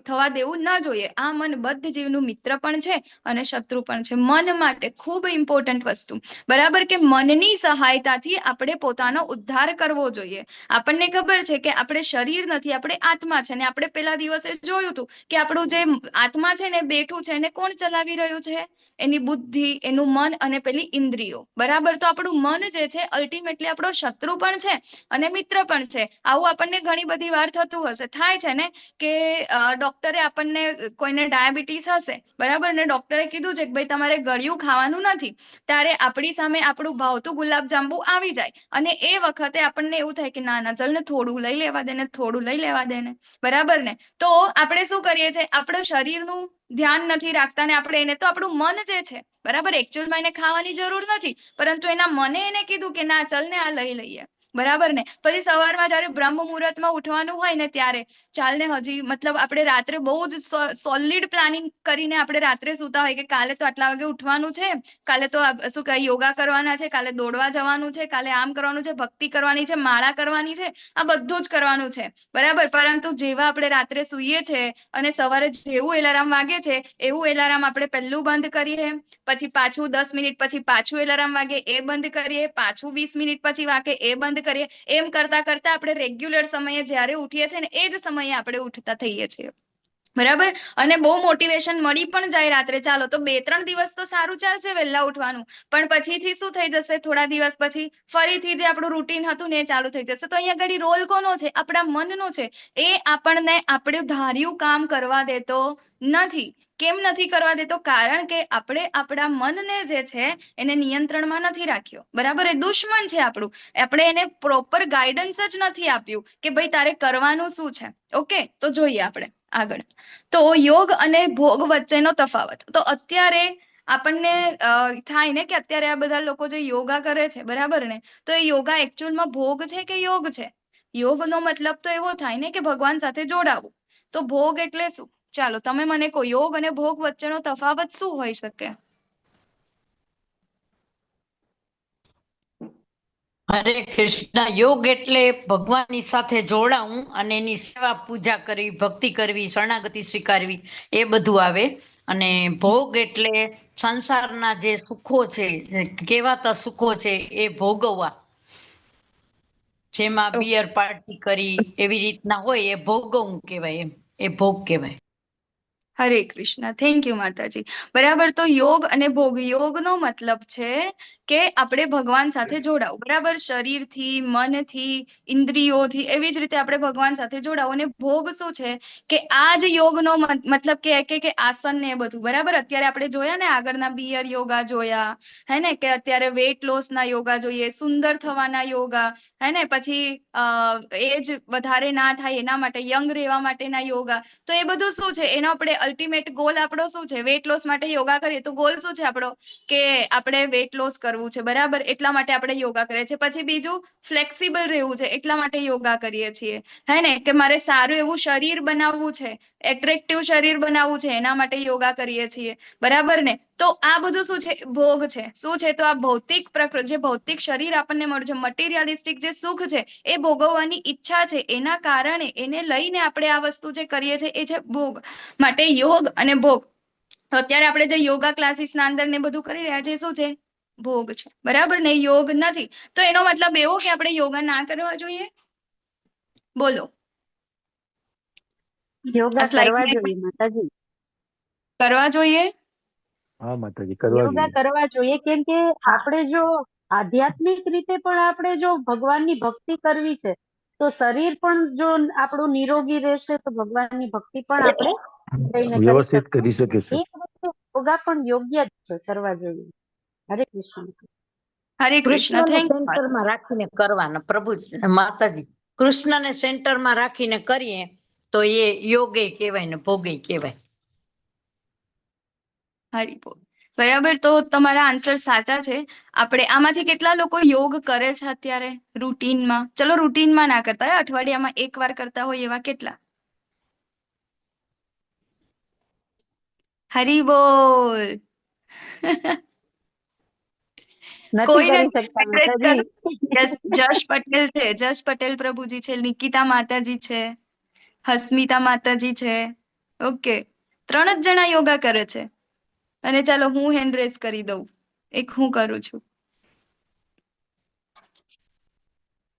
થવા દેવું ન જોઈએ. આ મન બદ્ધ જીવનું મિત્ર પણ છે અને શત્રુ પણ છે. મન માટે ખૂબ ઇમ્પોર્ટન્ટ વસ્તુ, બરાબર, કે મનની સહાયતાથી આપણે પોતાનો ઉદ્ધાર કરવો જોઈએ. આપણને ખબર છે કે આપણે શરીર નથી, આપણે આત્મા છે, ને આપણે પેલા દિવસે જોયું હતું કે આપણું જે આત્મા છે ને બેઠું છે, એને કોણ ચલાવી રહ્યું છે? એની બુદ્ધિ, એનું મન અને પેલી ઇન્દ્રિયો, બરાબર. તો આપણું મન જે જે છે અલ્ટિમેટલી આપણો શત્રુ પણ છે અને મિત્ર પણ છે. આવું આપણને ઘણી બધી વાર થતું હશે, થાય છે ને કે ડોક્ટરે આપણને, કોઈને ડાયાબિટીસ હશે બરાબર, ને ડોક્ટરે કીધું છે કે ભાઈ તમારે ગળ્યું ખાવાનું નથી, ત્યારે આપણી સામે આપણું ભાવતું ગુલાબજાંબુ આવી જાય અને એ વખતે આપણને એવું થાય કે ના ના ચલ ને થોડું લઈ લેવા દે ને, થોડું લઈ લેવા દે ને, બરાબર ને. તો આપણે શું કરીએ છીએ, આપણું શરીરનું ધ્યાન નથી રાખતા ને આપણે એને, તો આપણું મન જે છે બરાબર, એકચ્યુઅલમાં એને ખાવાની જરૂર નથી, પરંતુ એના મને એને કીધું કે ના ચલ ને આ લઈ લઈએ, બરાબર ને. પછી સવારમાં જયારે બ્રહ્મ મુહૂર્તમાં ઉઠવાનું હોય ને ત્યારે ચાલ ને, હજી મતલબ આપણે રાત્રે બહુ જ સોલિડ પ્લાનિંગ કરીને આપણે રાત્રે સૂતા હોય કે કાલે તો આટલા વાગે ઉઠવાનું છે, કાલે તો શું કહે યોગા કરવાના છે, કાલે દોડવા જવાનું છે, કાલે આમ કરવાનું છે, ભક્તિ કરવાની છે, માળા કરવાની છે, આ બધું જ કરવાનું છે, બરાબર. પરંતુ જેવા આપણે રાત્રે સૂઈએ છે અને સવારે જેવું એલાર્મ વાગે છે એવું એલાર્મ આપણે પહેલું બંધ કરીએ, પછી પાછું 10 મિનિટ પછી પાછું એલાર્મ વાગે એ બંધ કરીએ, પાછું 20 મિનિટ પછી વાગે એ બંધ કરીએ. એમ કરતા કરતા આપણે રેગ્યુલર સમયે જ્યારે ઉઠીએ છીએ ને એ જ સમયે આપણે ઉઠતા થઈએ છીએ, બરાબર. અને બહુ મોટિવેશન મળી પણ જાય રાત્રે, ચાલો તો 2-3 દિવસ તો સારું ચાલશે વહેલા ઉઠવાનું, પણ પછીથી શું થઈ જશે, થોડા દિવસ પછી ફરીથી જે આપણું રૂટીન હતું ને એ ચાલુ થઈ જશે. તો અહીંયા આગળ રોલ કોનો છે, આપણા મનનો છે. એ આપણને આપણું ધાર્યું કામ કરવા દેતો નથી. કેમ નથી કરવા દેતો? કારણ કે આપણે આપણા મનને જે છે એને નિયંત્રણમાં નથી રાખ્યો, બરાબર. એ દુશ્મન છે આપણું, આપણે એને પ્રોપર ગાઈડન્સ જ નથી આપ્યું કે ભાઈ તારે કરવાનું શું છે. ઓકે, તો જોઈએ આપણે આગળ. તો યોગ અને ભોગ વચ્ચેનો તફાવત. તો અત્યારે આપણને થાય ને કે અત્યારે આ બધા લોકો જે યોગા કરે છે બરાબર ને, તો એ યોગા એકચ્યુઅલમાં ભોગ છે કે યોગ છે? યોગનો મતલબ તો એવો થાય ને કે ભગવાન સાથે જોડાવું. તો ભોગ એટલે શું? ચાલો તમે મને કહો, યોગ અને ભોગ વચ્ચેનો તફાવત શું હોઈ શકે? હરે કૃષ્ણ. યોગ એટલે ભગવાનની સાથે જોડાવું અને એની સેવા પૂજા કરવી, ભક્તિ કરવી, શરણાગતિ સ્વીકારવી, એ બધું આવે. અને ભોગ એટલે સંસારના જે સુખો છે, કહેવાતા સુખો છે, એ ભોગવવા. જેમાં બિયર પાર્ટી કરી એવી રીતના હોય એ ભોગવવું કહેવાય, એમ એ ભોગ કહેવાય. હરે કૃષ્ણ, થેન્ક યુ માતાજી. બરાબર. તો યોગ અને ભોગ, યોગનો મતલબ છે કે આપણે ભગવાન સાથે જોડાવું, બરાબર. શરીરથી, મનથી, ઇન્દ્રિયોથી, એવી જ રીતે આપણે ભગવાન સાથે જોડાવું. અને ભોગ શું છે કે આ જ યોગનો મતલબ કે આસન ને એ બધું, બરાબર. અત્યારે આપણે જોયા ને આગળના બિયર યોગા જોયા, હે ને, કે અત્યારે વેટ લોસ ના યોગા જોઈએ, સુંદર થવાના યોગા, હે ને, પછી એજ વધારે ના થાય એના માટે, યંગ રહેવા માટેના યોગા. તો એ બધું શું છે, એનો આપણે અલ્ટિમેટ ગોલ આપણો શું છે? વેટ લોસ માટે યોગા કરીએ તો ગોલ શું છે આપણો? કે આપણે વેટ લોસ કરવું છે, બરાબર. એટલા માટે આપણે યોગા કરીએ છીએ. પછી બીજું ફ્લેક્સિબલ રહેવું છે, એટલા માટે યોગા કરીએ છીએ, હે ને, કે મારે સારું એવું શરીર બનાવવું છે, એટ્રેક્ટિવ શરીર બનાવવું છે, એના માટે યોગા કરીએ છીએ, બરાબર ને. તો આ બધું શું છે? ભોગ છે. શું છે? તો આ ભૌતિક પ્રકૃતિ, જે ભૌતિક શરીર આપણને મળ્યું છે, મટીરિયલિસ્ટિક જે સુખ છે, એ ભોગવવાની ઈચ્છા છે, એના કારણે એને લઈને આપણે આ વસ્તુ જે કરીએ છીએ એ છે ભોગ. માટે યોગ અને ભોગ. તો અત્યારે આપણે જે યોગા ક્લાસીસ ના અંદર ને બધું કરી રહ્યા છે, શું છે? ભોગ છે, બરાબર ને, યોગ નથી. તો એનો મતલબ એવો કે આપણે યોગા ના કરવા જોઈએ? બોલો. યોગા કરવા જોઈએ માતાજી, કરવા જોઈએ. હા માતાજી, કરવા યોગા જોઈએ. કરવા જોઈએ. કેમ કે આપણે જો આધ્યાત્મિક રીતે પણ આપણે જો ભગવાનની ભક્તિ કરવી છે, તો શરીર પણ જો આપણું નિરોગી રહેશે તો ભગવાનની ભક્તિ પણ આપણે જઈને કરી વ્યવસ્થિત શકશું. કરી શકે છે. એક વસ્તુ યોગા પણ યોગ્ય જ છે કરવા જેવી. હરે કૃષ્ણ. હરે કૃષ્ણ, કૃષ્ણને થેન્ક યુ. સેન્ટરમાં રાખીને કરવાના, પ્રભુ માતાજી. કૃષ્ણને સેન્ટરમાં રાખીને કરીએ તો એ યોગે કહેવાય ને ભોગે કહેવાય. હરી બોલ. બરાબર. તો તમારા આન્સર સાચા છે. આપણે આમાંથી કેટલા લોકો યોગ કરે છે અત્યારે રૂટીનમાં? ચલો રૂટીનમાં ના કરતા હોય, અઠવાડિયામાં એકવાર કરતા હોય એવા કેટલા? હરી બોલ. નથી કોઈ કરી નથી. શકતા માતાજી. જશ પટેલ છે, જશ પટેલ પ્રભુજી છે, નિકિતા માતાજી છે, હસ્મિતા માતાજી છે. ઓકે, 3 જ જણા યોગા કરે છે. અને ચાલો હું હેન્ડ રેઝ કરી દઉં, એક હું કરું છું.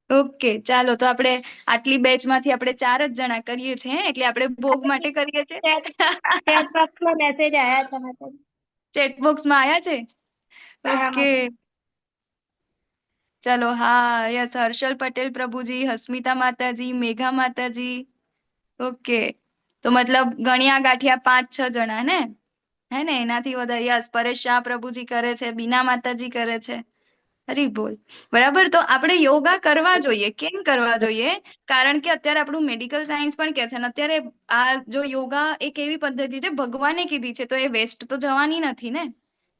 ઓકે, ચાલો તો આપણે આટલી બેચમાંથી આપણે 4 જ જણા કરીએ છીએ, એટલે આપણે ભોગ માટે કરીએ છીએ. ચેટ બોક્સમાં મેસેજ આયા છે માતાજી. ચેટ બોક્સમાં આયા છે. તારા ઓકે, માટે. ચલો હા યસ હર્ષલ પટેલ પ્રભુજી, હસ્મિતા માતાજી, મેઘા માતાજી. ઓકે તો મતલબ ગણ્યા ગાંઠિયા 5-6 જણા ને હે ને એનાથી વધારે યસ પરેશ શાહ પ્રભુજી કરે છે, બીના માતાજી કરે છે. હરી બોલ બરાબર. તો આપણે યોગા કરવા જોઈએ. કેમ કરવા જોઈએ? કારણ કે અત્યારે આપણું મેડિકલ સાયન્સ પણ કહે છે ને અત્યારે આ જો યોગા એક એવી પદ્ધતિ છે ભગવાને કીધી છે તો એ વેસ્ટ તો જવાની નથી ને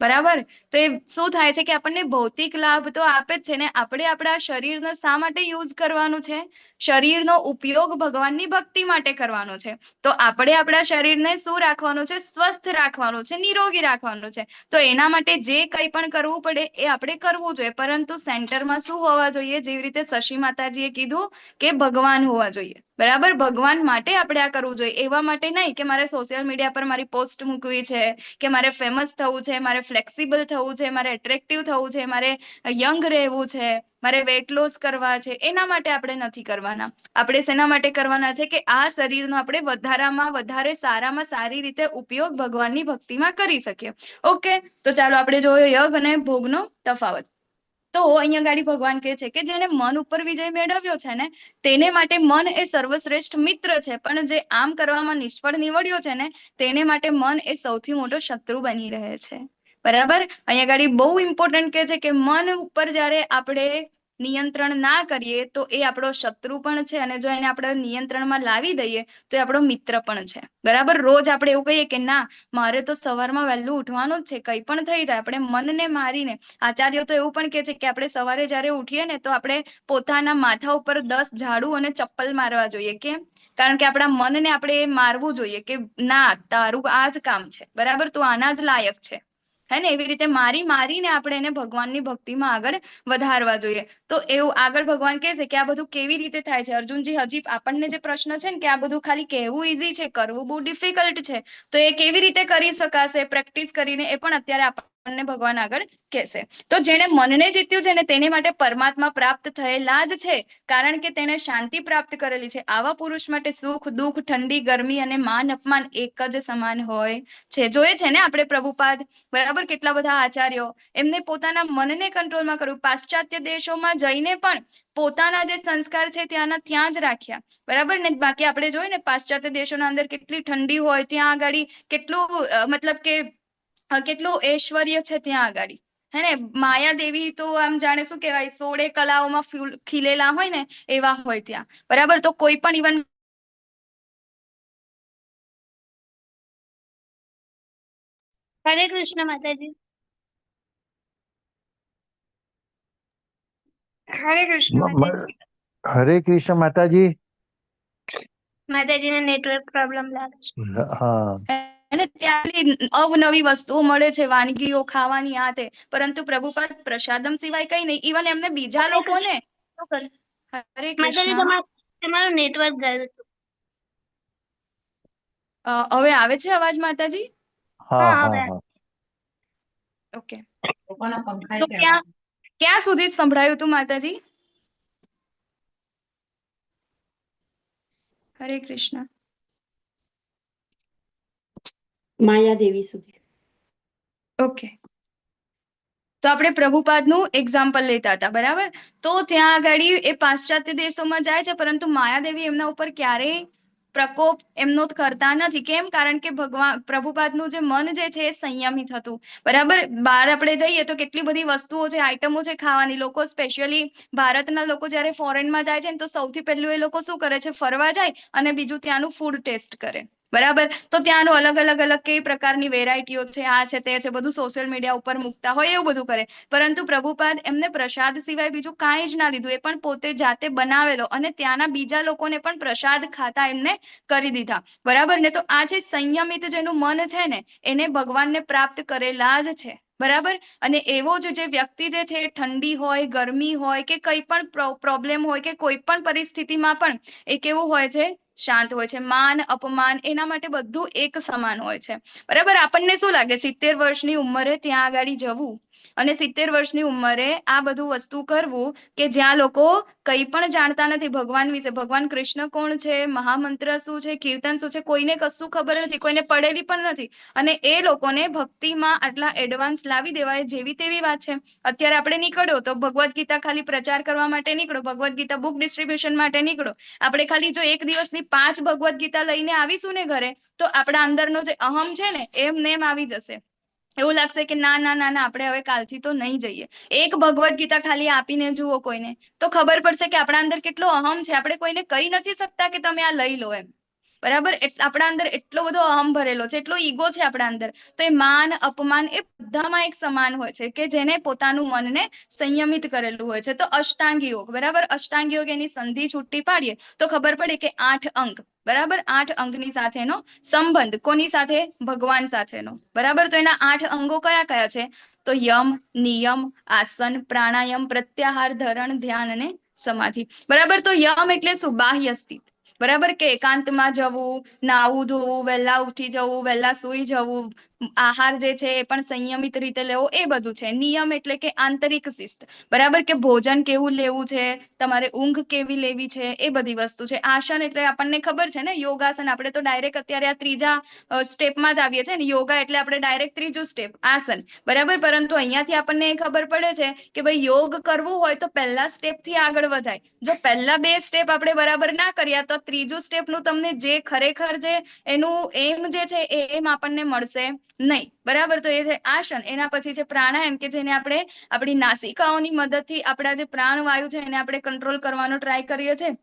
બરાબર. તો એ શું થાય છે કે આપણને ભૌતિક લાભ તો આપે જ છે ને આપણે આપણા શરીરનો શા માટે યુઝ કરવાનું છે? શરીરનો ઉપયોગ ભગવાનની ભક્તિ માટે કરવાનો છે. તો આપણે આપણા શરીરને શું રાખવાનું છે? સ્વસ્થ રાખવાનું છે, નિરોગી રાખવાનું છે. તો એના માટે જે કંઈ પણ કરવું પડે એ આપણે કરવું જોઈએ. પરંતુ સેન્ટરમાં શું હોવા જોઈએ? જેવી રીતે શશી માતાજીએ કીધું કે ભગવાન હોવા જોઈએ. બરાબર. ભગવાન માટે આપણે આ કરવું જોઈએ. એવા માટે નહીં કે મારે સોશિયલ મીડિયા પર મારી પોસ્ટ મૂકવી છે કે મારે ફેમસ થવું છે, મારે ફ્લેક્સિબલ થવું છે, મારે એટ્રેક્ટિવ થવું છે, મારે યંગ રહેવું છે, મારે વેટ લોસ કરવા છે. એના માટે આપણે નથી કરવાના. આપણે શેના માટે કરવાના છે કે આ શરીરનો આપણે વધારામાં વધારે સારામાં સારી રીતે ઉપયોગ ભગવાનની ભક્તિમાં કરી શકીએ. ઓકે તો ચાલો આપણે જોઈએ યજ્ઞ અને ભોગનો તફાવત. તો અહીંયા ગાડી ભગવાન કહે છે કે જેને મન ઉપર વિજય મેળવ્યો છે ને તેને માટે મન એ સર્વશ્રેષ્ઠ મિત્ર છે, પણ જે આમ કરવામાં નિષ્ફળ નીવડ્યો છે ને તેને માટે મન એ સૌથી મોટો શત્રુ બની રહે છે. બરાબર. અહીંયા ગાડી બહુ ઇમ્પોર્ટન્ટ કહે છે કે મન ઉપર જ્યારે આપણે નિયંત્રણ ના કરીએ તો એ આપણો શત્રુ પણ છે અને જો એને આપણે નિયંત્રણમાં લાવી દઈએ તો એ આપણો મિત્ર પણ છે. બરાબર. રોજ આપણે એવું કહીએ કે ના મારે તો સવારમાં વહેલું ઉઠવાનું જ છે, કંઈ પણ થઈ જાય આપણે મનને મારીને આચાર્યો તો એવું પણ કહે છે કે આપણે સવારે જ્યારે ઉઠીએ ને તો આપણે પોતાના માથા ઉપર 10 ઝાડુ અને ચપ્પલ મારવા જોઈએ. કેમ? કારણ કે આપણા મનને આપણે મારવું જોઈએ કે ના તારું આ જ કામ છે. બરાબર. તું આના જ લાયક છે. હે ને એવી રીતે મારીને આપણે એને ભગવાનની ભક્તિમાં આગળ વધારવા જોઈએ. તો એવું આગળ ભગવાન કહે છે કે આ બધું કેવી રીતે થાય છે? અર્જુનજી હજી આપણને જે પ્રશ્ન છે ને કે આ બધું ખાલી કહેવું ઈઝી છે, કરવું બહુ ડિફિકલ્ટ છે, તો એ કેવી રીતે કરી શકાશે પ્રેક્ટિસ કરીને? એ પણ અત્યારે આપણને ભગવાન આગળ કહેશે. તો જેને મનને જીત્યું છે ને તેને માટે પરમાત્મા પ્રાપ્ત થયેલા જ છે, કારણ કે તેને શાંતિ પ્રાપ્ત કરેલી છે. આવા પુરુષ માટે સુખ દુઃખ, ઠંડી ગરમી અને માન અપમાન એક જ સમાન હોય છે. જોઈએ છે ને આપણે પ્રભુપાદ બરાબર કેટલા બધા આચાર્યો એમને પોતાના મનને કંટ્રોલમાં કર્યું. પાશ્ચાત્ય દેશોમાં જઈને પણ પોતાના જે સંસ્કાર છે ત્યાં જ રાખ્યા. બરાબર ને. બાકી આપણે જોઈએ ને પાશ્ચાત્ય દેશોના અંદર કેટલી ઠંડી હોય, ત્યાં આગળ કેટલું મતલબ કે કેટલું ઐશ્વર્ય છે ત્યાં આગળ. હે ને માયા દેવી તો આમ જાણે શું કહેવાય 16 કલાઓમાં ખીલેલા હોય ને એવા હોય ત્યાં. બરાબર. તો કોઈ પણ ઇવન હરે કૃષ્ણ માતાજી. હરે કૃષ્ણ માતાજી. હરે કૃષ્ણ માતાજી. માતાજીને નેટવર્ક પ્રોબ્લેમ લાગે છે. હા. અને ત્યાં અવનવી વસ્તુઓ મળે છે, વાનગીઓ ખાવાની આ તે. પરંતુ પ્રભુપાદ પ્રસાદમ સિવાય કઈ નહીં. ઇવન એમને બીજા લોકોને હરે માતાજી કૃષ્ણ. તમારું નેટવર્ક ગયું હતું. હવે આવે છે અવાજ માતાજી? હા હા હા. ઓકે. તો ક્યાં સુધી સંભળાયું હતું માતાજી? હરે કૃષ્ણ. માયાદેવી સુધી. ઓકે. તો આપણે પ્રભુપાદનું એક્ઝામ્પલ લેતા હતા. બરાબર. તો ત્યાં આગળ એ પાશ્ચાત્ય દેશોમાં જાય છે, પરંતુ માયાદેવી એમના ઉપર ક્યારેય પ્રકોપ એમનો કરતા નથી. કેમ? કારણ કે ભગવાન પ્રભુપાદનું જે મન જે છે એ સંયમિત હતું. બરાબર. બહાર આપણે જઈએ તો કેટલી બધી વસ્તુઓ છે, આઈટમો છે ખાવાની. લોકો સ્પેશિયલી ભારતના લોકો જ્યારે ફોરેનમાં જાય છે ને તો સૌથી પહેલું એ લોકો શું કરે છે? ફરવા જાય અને બીજું ત્યાંનું ફૂડ ટેસ્ટ કરે. બરાબર. તો ત્યાંનું અલગ કઈ પ્રકારની વેરાયટીઓ છે, આ છે તે છે, બધું સોશિયલ મીડિયા ઉપર મૂકતા હોય એવું બધું કરે. પરંતુ પ્રભુપાદ એમને પ્રસાદ સિવાય બીજું કાંઈ જ ના લીધું. એ પણ પોતે જાતે બનાવેલો અને ત્યાંના બીજા લોકોને પણ પ્રસાદ ખાતા એમને કરી દીધા. બરાબર ને. તો આ જે સંયમિત જેનું મન છે ને એને ભગવાનને પ્રાપ્ત કરેલા જ છે. બરાબર. અને એવો જ જે વ્યક્તિ જે છે ઠંડી હોય, ગરમી હોય કે કંઈ પણ પ્રોબ્લેમ હોય કે કોઈ પણ પરિસ્થિતિમાં પણ એ કેવું હોય છે? શાંત હોય છે. માન અપમાન એના માટે બધું એક સમાન હોય છે. બરાબર. આપણને શું લાગે 70 વર્ષની ઉંમરે ત્યાં આગળ જવું અને 70 વર્ષની ઉંમરે આ બધું વસ્તુ કરવું કે જ્યાં લોકો કંઈ પણ જાણતા નથી ભગવાન વિશે, ભગવાન કૃષ્ણ કોણ છે, મહામંત્ર શું છે, કીર્તન શું છે, કોઈને કશું ખબર નથી, કોઈને પડેલી પણ નથી, અને એ લોકોને ભક્તિમાં આટલા એડવાન્સ લાવી દેવાય જેવી તેવી વાત છે. અત્યારે આપણે નીકળ્યો તો ભગવદ્ ગીતા ખાલી પ્રચાર કરવા માટે નીકળો, ભગવદ્ ગીતા બુક ડિસ્ટ્રીબ્યુશન માટે નીકળો. આપણે ખાલી જો એક દિવસની 5 ભગવદ્ ગીતા લઈને આવીશું ને ઘરે, તો આપણા અંદરનો જે અહમ છે ને એમ નેમ આવી જશે. એવું લાગશે કે ના ના ના ના આપણે હવે કાલથી તો નહીં જઈએ. એક ભગવદ્ ગીતા ખાલી આપીને જુઓ કોઈને, તો ખબર પડશે કે આપણા અંદર કેટલો અહમ છે. આપણે કોઈને કહી નથી શકતા કે તમે આ લઈ લો એમ, બરાબર. આપણા અંદર એટલો બધો અહમ ભરેલો છે, એટલો ઈગો છે આપણા અંદર. તો એ માન અપમાન એ બધામાં એક સમાન હોય છે કે જેને પોતાનું મનને સંયમિત કરેલું હોય છે. તો અષ્ટાંગ યોગ, બરાબર. અષ્ટાંગ યોગ એની સંધિ છૂટી પાડીએ તો ખબર પડે કે 8 અંગ, બરાબર. 8 અંગની સાથેનો સંબંધ કોની સાથે? ભગવાન સાથેનો, બરાબર. તો એના 8 અંગો કયા કયા છે? તો યમ, નિયમ, આસન, પ્રાણાયામ, પ્રત્યાહાર, ધરણ, ધ્યાન અને સમાધિ, બરાબર. તો યમ એટલે શું? બાહ્ય સ્થિતિ, બરાબર. કે એકાંતમાં જવું, નાવું ધોવું, વહેલા ઉઠી જવું, વહેલા સૂઈ જવું, આહાર જે છે એ પણ સંયમિત રીતે લેવો, એ બધું છે. નિયમ એટલે કે આંતરિક શિસ્ત, બરાબર. કે ભોજન કેવું લેવું છે, તમારે ઊંઘ કેવી લેવી છે, એ બધી વસ્તુ છે. આસન એટલે આપણને ખબર છે ને, યોગાસન. આપણે તો ડાયરેક્ટ અત્યારે આ ત્રીજા સ્ટેપમાં જ આવીએ છીએ ને. યોગા એટલે આપણે ડાયરેક્ટ ત્રીજું સ્ટેપ આસન, બરાબર. પરંતુ અહીંયાથી આપણને ખબર પડે છે કે ભાઈ યોગ કરવું હોય તો પહેલા સ્ટેપથી આગળ વધાય. જો પહેલા 2 સ્ટેપ આપણે બરાબર ના કર્યા તો ત્રીજું સ્ટેપનું તમને જે ખરેખર જે એનું એમ જે છે એ એમ આપણને મળશે નહીં, બરાબર. તો એ છે આસન. એના પછી છે પ્રાણાયામ, કે જેને આપણે આપણી નાસિકાઓની મદદથી આપણા જે પ્રાણવાયુ છે એને આપણે કંટ્રોલ કરવાનો ટ્રાય કરીએ છીએ.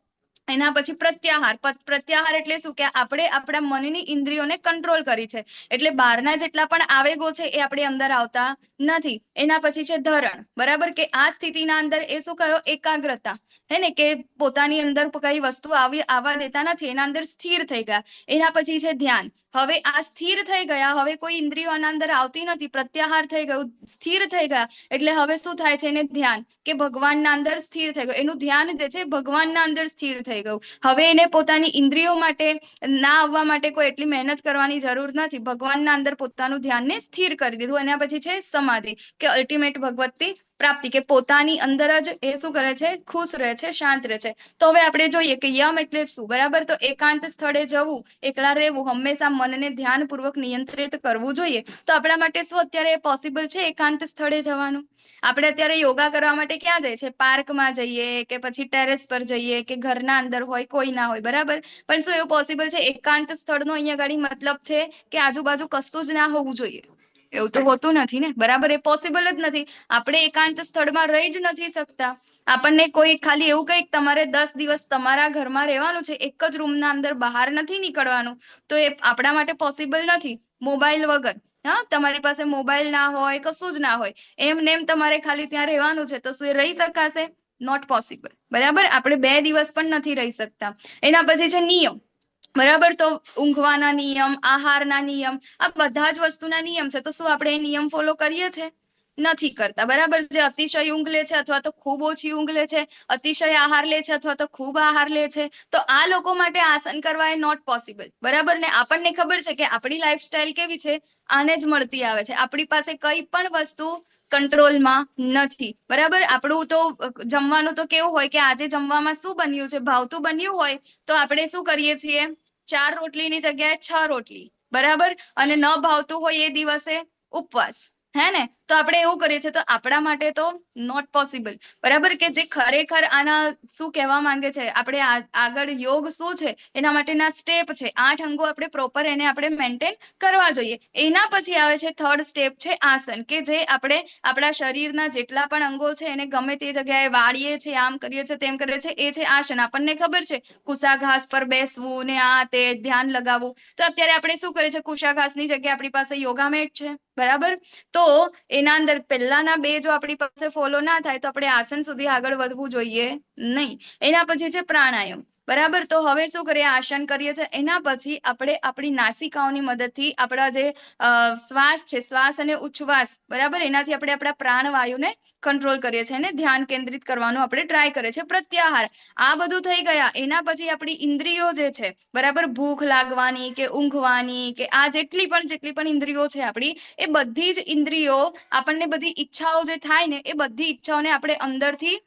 એના પછી પ્રત્યાહાર. પ્રત્યાહાર એટલે શું? કે આપણે આપણા મનની ઇન્દ્રિયોને કંટ્રોલ કરી છે, એટલે બહારના જેટલા પણ આવેગો છે એ આપણે અંદર આવતા નથી. એના પછી છે ધરણ, બરાબર. કે આ સ્થિતિના અંદર એ શું કહ્યું? એકાગ્રતા, હે ને. કે પોતાની અંદર કઈ વસ્તુ આવવા દેતા નથી, એના અંદર સ્થિર થઈ ગયા. એના પછી છે ધ્યાન. હવે આ સ્થિર થઈ ગયા, હવે કોઈ ઇન્દ્રિયો આના અંદર આવતી નથી, પ્રત્યાહાર થઈ ગયું, સ્થિર થઈ ગયા. એટલે હવે શું થાય છે? એને ધ્યાન, કે ભગવાનના અંદર સ્થિર થઈ ગયું. એનું ધ્યાન જે છે ભગવાનના અંદર સ્થિર થઈ ગયું. હવે એને પોતાની ઇન્દ્રિયો માટે ના આવવા માટે કોઈ એટલી મહેનત કરવાની જરૂર નથી. ભગવાનના અંદર પોતાનું ધ્યાનને સ્થિર કરી દીધું. એના પછી છે સમાધિ, કે અલ્ટિમેટ ભગવતી પ્રાપ્તિ, કે પોતાની અંદર જ એ શું કરે છે? ખુશ રહે છે, શાંત રહે છે. તો હવે આપણે જોઈએ કે યમ એટલે શું, બરાબર. તો એકાંત સ્થળે જવું, એકલા રહેવું, હંમેશા મનને ધ્યાનપૂર્વક નિયંત્રિત કરવું જોઈએ. તો આપણા માટે શું અત્યારે પોસિબલ છે એકાંત સ્થળે જવાનું? આપણે અત્યારે યોગા કરવા માટે ક્યાં જઈએ છીએ? પાર્કમાં જઈએ, કે પછી ટેરેસ પર જઈએ, કે ઘરના અંદર હોય, કોઈ ના હોય, બરાબર. પણ શું એવું પોસિબલ છે? એકાંત સ્થળનો અહીંયા ગાડી મતલબ છે કે આજુબાજુ કશું જ ના હોવું જોઈએ? એવું તો હોતું નથી ને, બરાબર. એ પોસિબલ જ નથી. આપણે એકાંત સ્થળમાં રહી જ નથી શકતા. આપણને કોઈ ખાલી એવું કંઈક તમારે 10 દિવસ તમારા ઘરમાં રહેવાનું છે, એક જ રૂમના અંદર, બહાર નથી નીકળવાનું, તો એ આપણા માટે પોસિબલ નથી. મોબાઈલ વગર, હા, તમારી પાસે મોબાઈલ ના હોય, કશું જ ના હોય, એમ નેમ તમારે ખાલી ત્યાં રહેવાનું છે, તો શું એ રહી શકાશે? નોટ પોસિબલ, બરાબર. આપણે 2 દિવસ પણ નથી રહી શકતા. એના પછી છે નિયમ, બરાબર. તો ઊંઘવાના નિયમ, આહારના નિયમ, આ બધા જ વસ્તુના નિયમ છે. તો શું આપણે એ નિયમ ફોલો કરીએ છીએ? નથી કરતા, બરાબર. જે અતિશય ઊંઘ લે છે અથવા તો ખૂબ ઓછી ઊંઘ લે છે, અતિશય આહાર લે છે અથવા તો ખૂબ આહાર લે છે, તો આ લોકો માટે આસન કરવા એ નોટ પોસિબલ, બરાબર. ને આપણને ખબર છે કે આપણી લાઈફસ્ટાઈલ કેવી છે? આને જ મળતી આવે છે. આપણી પાસે કઈ પણ વસ્તુ કંટ્રોલમાં નથી, બરાબર. આપણું તો જમવાનું તો કેવું હોય કે આજે જમવામાં શું બન્યું છે? ભાવતું બન્યું હોય તો આપણે શું કરીએ છીએ? 4 રોટલીની જગ્યાએ 6 રોટલી, બરાબર. અને ન ભાવતું હોય એ દિવસે ઉપવાસ, હે ને. તો આપણે એવું કરીએ છીએ. તો આપણા માટે તો નોટ પોસિબલ, બરાબર. કે જે ખરેખર આના શું કહેવા માંગે છે, આપણે આગળ યોગ શું છે એના માટેના સ્ટેપ છે, 8 અંગો આપણે પ્રોપર એને આપણે મેન્ટેન કરવા જોઈએ. એના પછી આવે છે 3rd સ્ટેપ છે આસન, કે જે આપણે આપણા શરીરના જેટલા પણ અંગો છે એને ગમે તે જગ્યાએ વાળીએ છીએ, આમ કરીએ છીએ, તેમ કરીએ છીએ, એ છે આસન. આપણને ખબર છે કુશાઘાસ પર બેસવું ને આ તે ધ્યાન લગાવવું. તો અત્યારે આપણે શું કરીએ છીએ? કુશાઘાસની જગ્યાએ આપણી પાસે યોગા મેટ છે, બરાબર. તો એના અંદર પહેલાના 2 જો આપણી પાસે ફોલો ના થાય તો આપણે આસન સુધી આગળ વધવું જોઈએ નહીં. એના પછી છે પ્રાણાયામ, બરાબર. તો હવે શું કરીએ, આસન કરીએ છીએ. એના પછી આપણે આપણી નાસિકાઓની મદદથી આપણા જે શ્વાસ છે, શ્વાસ અને ઉચ્છ્વાસ, બરાબર, એનાથી આપણે આપણા પ્રાણવાયુને કંટ્રોલ કરીએ છીએ અને ધ્યાન કેન્દ્રિત કરવાનું આપણે ટ્રાય કરીએ છીએ. પ્રત્યાહાર, આ બધું થઈ ગયા. એના પછી આપણી ઇન્દ્રિયો જે છે, બરાબર, ભૂખ લાગવાની કે ઊંઘવાની કે આ જેટલી પણ ઇન્દ્રિયો છે આપણી, એ બધી જ ઇન્દ્રિયો આપણને બધી ઈચ્છાઓ જે થાય ને એ બધી ઈચ્છાઓને આપણે અંદરથી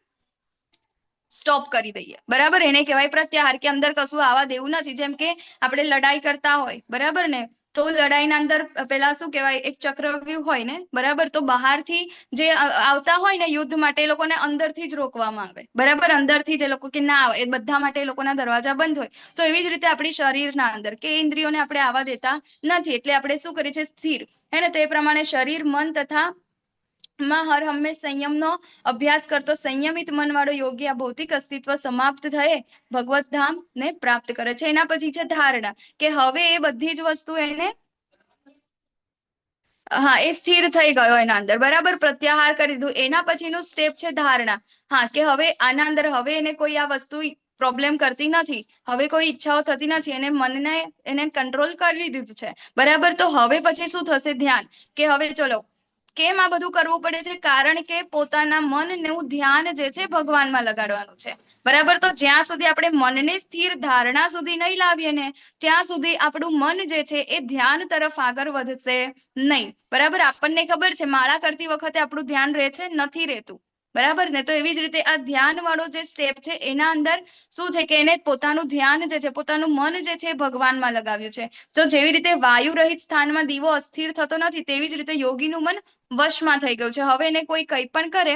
સ્ટોપ કરી દઈએ, બરાબર. એને કહેવાય પ્રત્યાહાર, કે અંદર કશું આવવા દેવું નથી. જેમ કે આપણે લડાઈ કરતા હોય, બરાબર ને, તો લડાઈના અંદર પેલા શું કહેવાય, એક ચક્રવ્યૂહ હોય ને, બરાબર, તો બહારથી જે આવતા હોય ને યુદ્ધ માટે, એ લોકોને અંદરથી જ રોકવામાં આવે, બરાબર, અંદરથી જ એ લોકો કે ના આવે, એ બધા માટે એ લોકોના દરવાજા બંધ હોય. તો એવી જ રીતે આપણી શરીરના અંદર કે ઇન્દ્રિયોને આપણે આવવા દેતા નથી, એટલે આપણે શું કરીએ છીએ, સ્થિર, હે ને. તો એ પ્રમાણે શરીર, મન તથા માં હર હંમેશ સંયમનો અભ્યાસ કરતો સંયમિત મનવાળો યોગી આ ભૌતિક અસ્તિત્વ સમાપ્ત થયે ભગવત ધામ ને પ્રાપ્ત કરે છે. એના પછી છે ધારણા, કે હવે એ બધી જ વસ્તુ એને એ સ્થિર થઈ ગયો એના અંદર, બરાબર, પ્રત્યાહાર કરી દીધું. એના પછીનું સ્ટેપ છે ધારણા. કે હવે આના અંદર હવે એને કોઈ આ વસ્તુ પ્રોબ્લેમ કરતી નથી, હવે કોઈ ઈચ્છાઓ થતી નથી, એને મનને એને કંટ્રોલ કરી દીધું છે, બરાબર. તો હવે પછી શું થશે, ધ્યાન, કે હવે ચલો કેમ આ બધું કરવું પડે છે, કારણ કે પોતાના મનનું ધ્યાન જે છે ભગવાનમાં લગાડવાનું છે, બરાબર. તો જ્યાં સુધી આપણે મનને સ્થિર ધારણા સુધી નહીં લાવીએ ને, ત્યાં સુધી આપણું મન જે છે એ ધ્યાન તરફ આગળ વધશે નહીં, બરાબર. આપણને ખબર છે માળા કરતી વખતે આપણું ધ્યાન રહે છે, નથી રહેતું, બરાબર ને. તો એવી જ રીતે આ ધ્યાન વાળો જે સ્ટેપ છે એના અંદર શું છે કે એને પોતાનું ધ્યાન જે છે, પોતાનું મન જે છે ભગવાનમાં લગાવ્યું છે. તો જેવી રીતે વાયુ રહિત સ્થાનમાં દીવો અસ્થિર થતો નથી, તેવી જ રીતે યોગીનું મન વશમાં થઈ ગયું છે. હવે એને કોઈ કંઈ પણ કરે,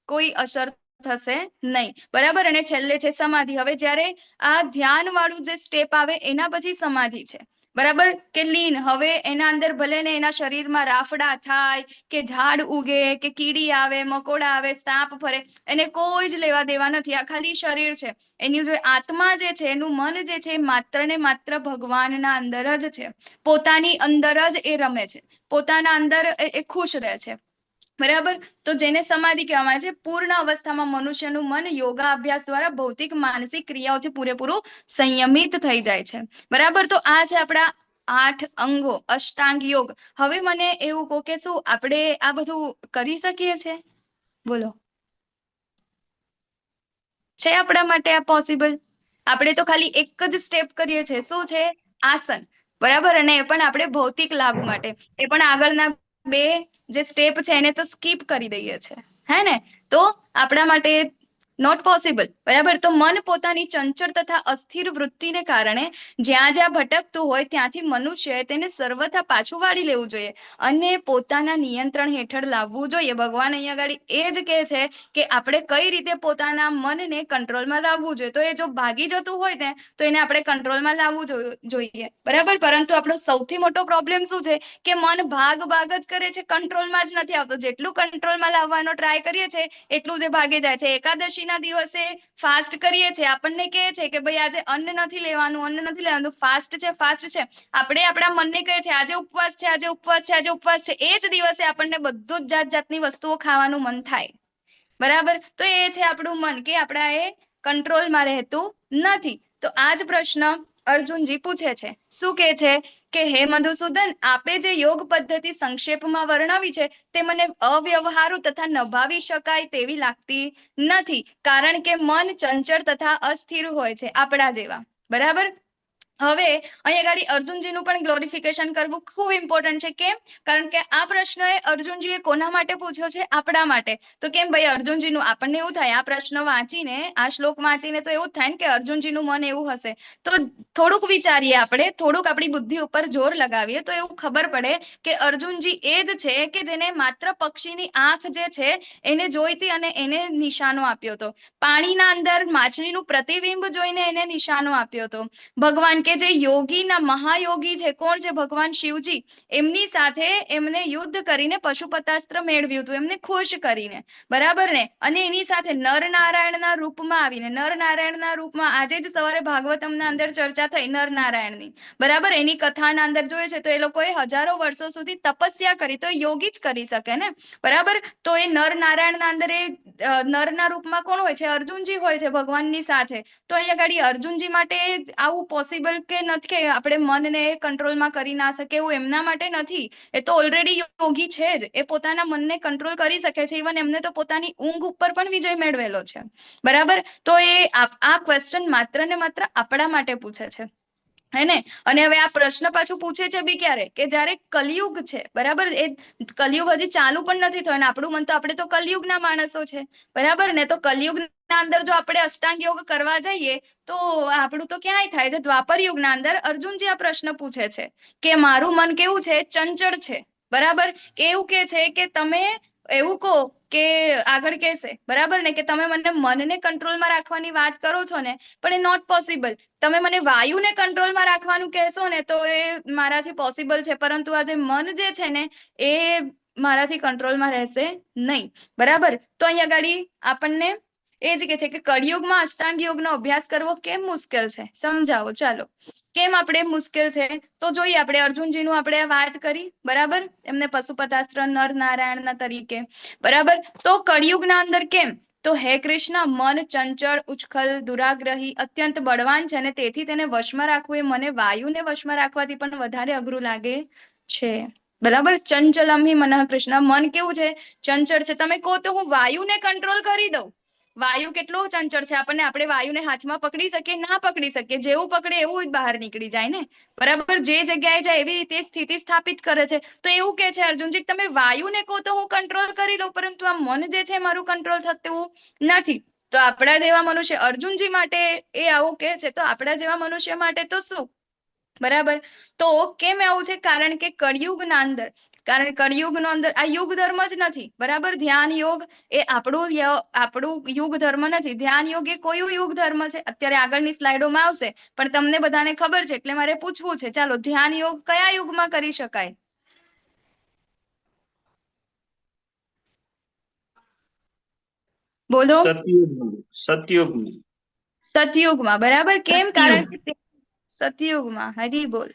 કોઈ અસર થશે નહીં, બરાબર. અને છેલ્લે છે સમાધિ. હવે જ્યારે આ ધ્યાન વાળું જે સ્ટેપ આવે એના પછી સમાધિ છે, બરાબર, કે લીન. હવે એના અંદર ભલે ને એના શરીરમાં રાફડા થાય કે ઝાડ ઉગે કે કીડી આવે, મકોડા આવે, સાપ ફરે, એને કોઈ જ લેવા દેવા નથી. આ ખાલી શરીર છે. એની જે આત્મા જે છે, એનું મન જે છે, માત્ર ને માત્ર ભગવાનના અંદર જ છે, પોતાની અંદર જ એ રમે છે, પોતાના અંદર એ ખુશ રહે છે, બરાબર. તો જેને સમાધિ કહેવામાં આવે છે. પૂર્ણ અવસ્થામાં મનુષ્યનું મન યોગા અભ્યાસ દ્વારા ભૌતિક માનસિક ક્રિયાઓથી પૂરેપૂરું સંયમિત થઈ જાય છે, બરાબર. તો આ છે આપણા 8 અંગો, અષ્ટાંગ યોગ. હવે મને એવું કહો કે શું આપણે આ બધું કરી શકીએ છીએ? બોલો, છે આપણા માટે આ પોસિબલ? આપણે તો ખાલી એક જ સ્ટેપ કરીએ છીએ, શું છે, આસન, બરાબર. અને એ પણ આપણે ભૌતિક લાભ માટે, એ પણ આગળના 2 જે સ્ટેપ છે એને તો સ્કીપ કરી દઈએ છે, હે ને. તો આપણા માટે નોટ પોસિબલ, બરાબર. તો મન પોતાની ચંચળ તથા અસ્થિર વૃત્તિને કારણે જ્યાં જ્યાં ભટકતું હોય ત્યાંથી મનુષ્યએ તેને સર્વથા પાછું વાળી લેવું જોઈએ અને પોતાના નિયંત્રણ હેઠળ લાવવું જોઈએ. ભગવાન અહીંયા આગળ એ જ કહે છે કે આપણે કઈ રીતે પોતાના મનને કંટ્રોલમાં લાવવું જોઈએ. તો એ જો ભાગી જતું હોય ને તો એને આપણે કંટ્રોલમાં લાવવું જોઈએ, બરાબર. પરંતુ આપણો સૌથી મોટો પ્રોબ્લેમ શું છે કે મન ભાગ જ કરે છે, કંટ્રોલમાં જ નથી આવતો. જેટલું કંટ્રોલમાં લાવવાનો ટ્રાય કરીએ છીએ એટલું જ ભાગી જાય છે. એકાદશીના દિવસે ફાસ્ટ કરીએ છીએ, આપણને કહે છે કે ભાઈ આજે અન્ન નથી લેવાનું, ફાસ્ટ છે. આપણે આપણા મનને કહે છે આજે ઉપવાસ છે, આજે ઉપવાસ છે, આજે ઉપવાસ છે. એ જ દિવસે આપણને બધું જ જાતની વસ્તુઓ ખાવાનું મન થાય, બરાબર. તો એ છે આપણું મન, કે આપણા એ કંટ્રોલમાં રહેતું નથી. તો આ જ પ્રશ્ન અર્જુનજી પૂછે છે. શું કહે છે કે હે મધુસૂદન, આપે જે યોગ પદ્ધતિ સંક્ષેપમાં વર્ણવી છે તે મને અવ્યવહારુ તથા નભાવી શકાય તેવી લાગતી નથી, કારણ કે મન ચંચળ તથા અસ્થિર હોય છે, આપણા જેવા, બરાબર. હવે અહીંયા ગાડી અર્જુનજીનું પણ ગ્લોરિફિકેશન કરવું ખૂબ ઇમ્પોર્ટન્ટ છે. કેમ? કારણ કે આ પ્રશ્ન એ અર્જુનજીએ કોના માટે પૂછ્યો છે? આપણા માટે. તો કેમ ભાઈ અર્જુનજીનું, આપણને એવું થાય આ પ્રશ્ન વાંચીને, આ શ્લોક વાંચીને તો એવું જ થાય ને કે અર્જુનજીનું મન એવું હશે. તો થોડુંક વિચારીએ આપણે, થોડુંક આપણી બુદ્ધિ ઉપર જોર લગાવીએ તો એવું ખબર પડે કે અર્જુનજી એ જ છે કે જેને માત્ર પક્ષીની આંખ જે છે એને જોઈતી અને એને નિશાનો આપ્યો હતો. પાણીના અંદર માછલીનું પ્રતિબિંબ જોઈને એને નિશાનો આપ્યો હતો. ભગવાન કે જે યોગીના મહાયોગી છે કોણ છે ભગવાન શિવજી, એમની સાથે એમને યુદ્ધ કરીને પશુપતાસ્ત્ર મેળવ્યું હતું, એમને ખુશ કરીને, બરાબર ને. અને એની સાથે નરનારાયણના રૂપમાં આવીને, નરનારાયણના રૂપમાં આજે જ સવારે ભાગવતમના અંદર ચર્ચા થઈ નરનારાયણની, બરાબર. એની કથાના અંદર જોઈએ છે તો એ લોકોએ હજારો વર્ષો સુધી તપસ્યા કરી, તો યોગી જ કરી શકે ને, બરાબર. તો એ નરનારાયણના અંદર એ નરના રૂપમાં કોણ હોય છે? અર્જુનજી હોય છે ભગવાનની સાથે. તો અહીંયા ગાડી અર્જુનજી માટે આવું પોસિબલ કે નથી કે આપણે મનને કંટ્રોલમાં કરી ના શકે, એવું એમના માટે નથી. એ તો ઓલરેડી યોગી છે જ, એ પોતાના મનને કંટ્રોલ કરી શકે છે. ઇવન એમને તો પોતાની ઊંઘ ઉપર પણ વિજય મેળવેલો છે, બરાબર. તો એ આ ક્વેશ્ચન માત્ર ને માત્ર આપણા માટે પૂછે છે, હે ને. અને હવે આ પ્રશ્ન પાછું પૂછે છે બી ક્યારે? કે જ્યારે કલયુગ છે, બરાબર. એ કલયુગ હજી ચાલુ પણ નથી થયો, અને આપણું મન તો, આપણે તો કલયુગના માણસો છે, બરાબર ને. તો કલયુગના અંદર જો આપણે અષ્ટાંગ યોગ કરવા જઈએ તો આપણું તો ક્યાંય થાય છે. દ્વાપર યુગના અંદર અર્જુનજી આ પ્રશ્ન પૂછે છે કે મારું મન કેવું છે? ચંચળ છે, બરાબર. એવું કે છે કે તમે એવું કહો કે આગળ કહેશે, બરાબર ને, કે તમે મનને કંટ્રોલમાં રાખવાની વાત કરો છો ને, પણ એ નોટ પોસિબલ. તમે મને વાયુને કંટ્રોલમાં રાખવાનું કહેશો ને તો એ મારાથી પોસિબલ છે, પરંતુ આ જે મન જે છે ને એ મારાથી કંટ્રોલમાં રહેશે નહીં, બરાબર. તો અહીંયા ગાડી આપણને એ જ કે છે કે કળિયુગમાં અષ્ટાંગ યોગનો અભ્યાસ કરવો કેમ મુશ્કેલ છે? સમજાવો ચાલો, કેમ આપણે મુશ્કેલ છે? તો જોઈએ, આપણે અર્જુનજીનું આપણે વાત કરી, બરાબર, એમને પશુપતાસ્ત્ર નર નારાયણના તરીકે, બરાબર. તો કળિયુગના અંદર કેમ? તો હે કૃષ્ણ, મન ચંચળ, ઉચ્છલ, દુરાગ્રહી, અત્યંત બળવાન છે, અને તેથી તેને વશમાં રાખવું એ મને વાયુને વશમાં રાખવાથી પણ વધારે અઘરું લાગે છે, બરાબર. ચંચલમ હિ મનઃ કૃષ્ણ, મન કેવું છે? ચંચળ છે. તમે કહો તો હું વાયુને કંટ્રોલ કરી દઉં. વાયુ કેટલો ચંચળ છે, આપણે વાયુને હાથમાં પકડી શકીએ? ના પકડી શકીએ. જેવું પકડે એવું જ બહાર નીકળી જાય ને, બરાબર. જે જગ્યાએ જાય એવી રીતે સ્થિતિ સ્થાપિત કરે છે. તો એવું કે છે અર્જુનજી, તમે વાયુને કહો તો હું કંટ્રોલ કરી લઉં, પરંતુ આ મન જે છે મારું કંટ્રોલ થતું નથી. તો આપણા જેવા મનુષ્ય, અર્જુનજી માટે એ આવું કે છે, તો આપણા જેવા મનુષ્ય માટે તો શું, બરાબર. તો કેમ આવું છે? કારણ કે કળિયુગના અંદર, કારણ કળિયુગનો અંદર આ યુગ ધર્મ જ નથી, બરાબર. ધ્યાન યોગ એ આપણું યુગ ધર્મ નથી. ધ્યાન યોગ એ કોઈ યુગ ધર્મ છે? અત્યારે આગળની સ્લાઇડોમાં આવશે, પણ તમને બધાને ખબર છે એટલે મારે પૂછવું છે. ચાલો, ધ્યાન યોગ કયા યુગમાં કરી શકાય? બોલો. સતયુગમાં, બરાબર. કેમ? કારણ કે સતયુગમાં, હરી બોલ,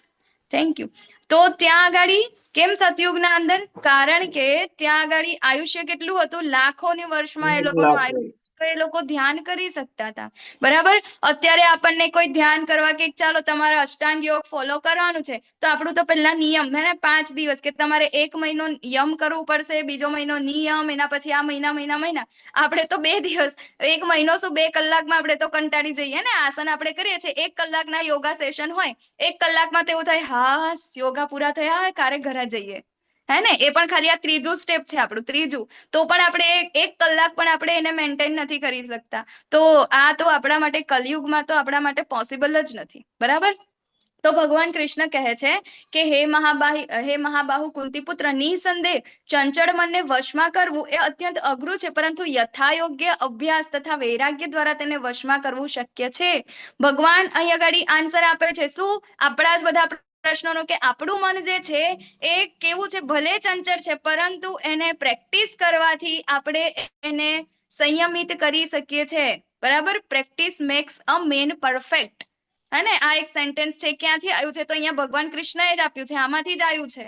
થેન્ક યુ. તો ત્યાં આગાડી કેમ સતયુગના અંદર? કારણ કે ત્યાં આગાડી આયુષ્ય કેટલું હતું? લાખોની વર્ષમાં એ લોકોનું આયુષ્ય, એ લોકો ધ્યાન કરી શકતા હતા, બરાબર. અત્યારે આપણને કોઈ ધ્યાન કરવા કે ચાલો તમારે અષ્ટાંગ યોગ ફોલો કરવાનું છે, તો આપણું તો પહેલા નિયમ હે ને 5 દિવસ કે તમારે 1 મહિનો યમ કરવું પડશે, બીજો મહિનો નિયમ, એના પછી આ મહિના. આપણે તો 2 દિવસ, 1 મહિનો શું 2 કલાકમાં આપણે તો કંટાળી જઈએ ને. આસન આપણે કરીએ છીએ, 1 કલાકના યોગા સેશન હોય, 1 કલાકમાં તેવું થાય, હા યોગા પૂરા થયા, ક્યારે ઘરે જઈએ, હે ને. એ પણ ખાલી આ ત્રીજું સ્ટેપ છે આપણું, ત્રીજું. તો પણ આપણે 1 કલાક પણ આપણે એને મેન્ટેન નથી કરી શકતા. તો આ તો આપણા માટે કલયુગમાં તો આપણા માટે પોસિબલ જ નથી, બરાબર. તો ભગવાન કૃષ્ણ કહે છે કે હે મહાબાહુ કુંતી પુત્ર, નિસંદેહ ચંચળ મનને વશમાં કરવું એ અત્યંત અઘરું છે, પરંતુ યથાયોગ્ય અભ્યાસ તથા વૈરાગ્ય દ્વારા તેને વશમાં કરવું શક્ય છે. ભગવાન અહીંયા આગળ આન્સર આપે છે. શું? આપણા જ બધા પ્રશ્નોનો, કે આપણું મન જે છે એ કેવું છે? ભલે ચંચળ છે, પરંતુ એને પ્રેક્ટિસ કરવાથી આપણે એને સંયમિત કરી શકીએ છીએ, બરાબર. પ્રેક્ટિસ મેક્સ અ મેન પરફેક્ટ, અને આ એક સેન્ટેન્સ છે. ક્યાંથી આવ્યું છે? તો અહીંયા ભગવાન કૃષ્ણએ જ આપ્યું છે, આમાંથી જ આવ્યું છે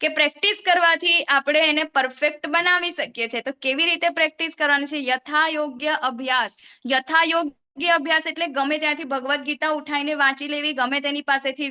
કે પ્રેક્ટિસ કરવાથી આપણે એને પરફેક્ટ બનાવી શકીએ છીએ. તો કેવી રીતે પ્રેક્ટિસ કરવાની છે? યથાયોગ્ય અભ્યાસ. યથાયોગ્ય અભ્યાસ એટલે ગમે ત્યાંથી ભગવદ્ ગીતા ઉઠાઈને વાંચી લેવી, ગમે તેની પાસેથી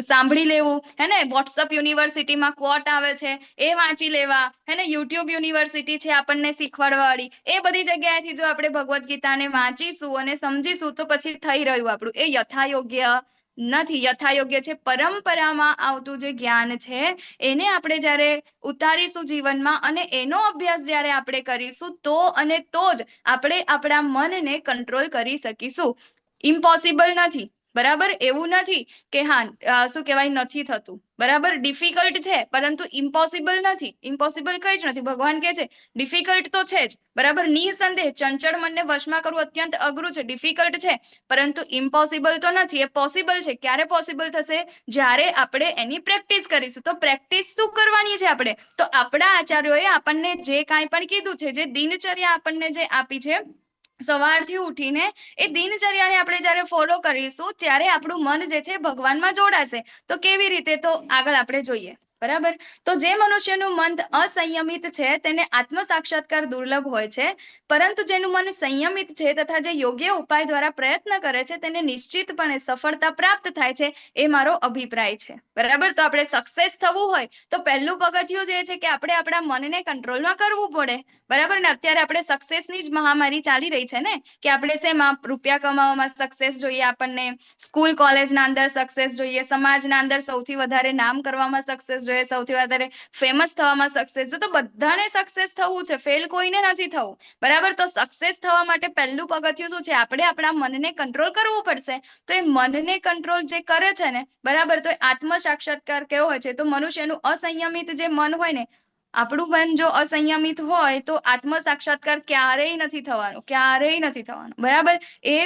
સાંભળી લેવું, હે ને. વોટ્સઅપ યુનિવર્સિટીમાં ક્વોટ આવે છે એ વાંચી લેવા, હે ને. યુટ્યુબ યુનિવર્સિટી છે આપણને શીખવાડવા વાળી, એ બધી જગ્યાએથી જો આપણે ભગવદ્ ગીતાને વાંચીશું અને સમજીશું તો પછી થઈ રહ્યું આપણું. એ યથાયોગ્ય નથી. યથાયોગ્ય છે પરંપરામાં આવતું જે જ્ઞાન છે, એને આપણે જ્યારે ઉતારીશું જીવનમાં અને એનો અભ્યાસ જ્યારે આપણે કરીશું તો જ આપણે આપણા મનને કંટ્રોલ કરી શકીશું. ઇમ્પોસિબલ નથી, બરાબર, એવું નથી કે હા શું કહેવાય નથી થતું, બરાબર. ડિફિકલ્ટ છે પરંતુ ઇમ્પોસિબલ નથી, ઇમ્પોસિબલ કઈ જ નથી. ભગવાન કહે છે ડિફિકલ્ટ તો છે જ, બરાબર. નિસંદેહ ચંચળ મનને વશમાં કરવું અત્યંત અઘરું છે, ડિફિકલ્ટ છે, પરંતુ ઇમ્પોસિબલ તો નથી. એ પોસિબલ છે. ક્યારે પોસિબલ થશે? જ્યારે આપણે એની પ્રેક્ટિસ કરીશું. તો પ્રેક્ટિસ શું કરવાની છે આપણે? તો આપણા આચાર્યોએ આપણને જે કાંઈ પણ કીધું છે, જે દિનચર્યા આપણને જે આપી છે, સવારથી ઉઠીને એ દિનચર્યાને આપણે જ્યારે ફોલો કરીશું ત્યારે આપણું મન જે છે ભગવાનમાં જોડાશે. તો કેવી રીતે? તો આગળ આપણે જોઈએ, બરાબર. તો જે મનુષ્યનું મન અસંયમિત છે તેને આત્મ સાક્ષાત્કાર દુર્લભ હોય છે, પરંતુ જેનું મન સંયમિત છે તથા જે યોગ્ય ઉપાય દ્વારા પ્રયત્ન કરે છે તેને નિશ્ચિતપણે સફળતા પ્રાપ્ત થાય છે, એ મારો અભિપ્રાય છે, બરાબર. તો આપણે સક્સેસ થવું હોય તો પહેલું પગથિયું જે છે કે આપણે આપણા મનને કંટ્રોલમાં કરવું પડે, બરાબર. ને અત્યારે આપણે સક્સેસની જ મહામારી ચાલી રહી છે ને, કે આપણે શેમાં રૂપિયા કમાવામાં સક્સેસ જોઈએ, આપણને સ્કૂલ કોલેજના અંદર સક્સેસ જોઈએ, સમાજના અંદર સૌથી વધારે નામ કરવામાં સક્સેસ જોઈએ, સૌથી વધારે ફેમસ થવામાં સક્સેસ જોઈએ. તો બધાને સક્સેસ થવું છે, ફેલ કોઈને નથી થવું, બરાબર. તો સક્સેસ થવા માટે પહેલું પગથિયું શું છે? આપણે આપણા મનને કંટ્રોલ કરવું પડશે. તો એ મનને કંટ્રોલ જે કરે છે ને, બરાબર, તો એ આત્મ સાક્ષાત્કાર કેવો હોય છે? તો મનુષ્યનું અસંયમિત જે મન હોય ને, આપણું મન જો અસંયમિત હોય તો આત્મ સાક્ષાત્કાર ક્યારેય નથી થવાનું, ક્યારેય નથી થવાનું, બરાબર. એ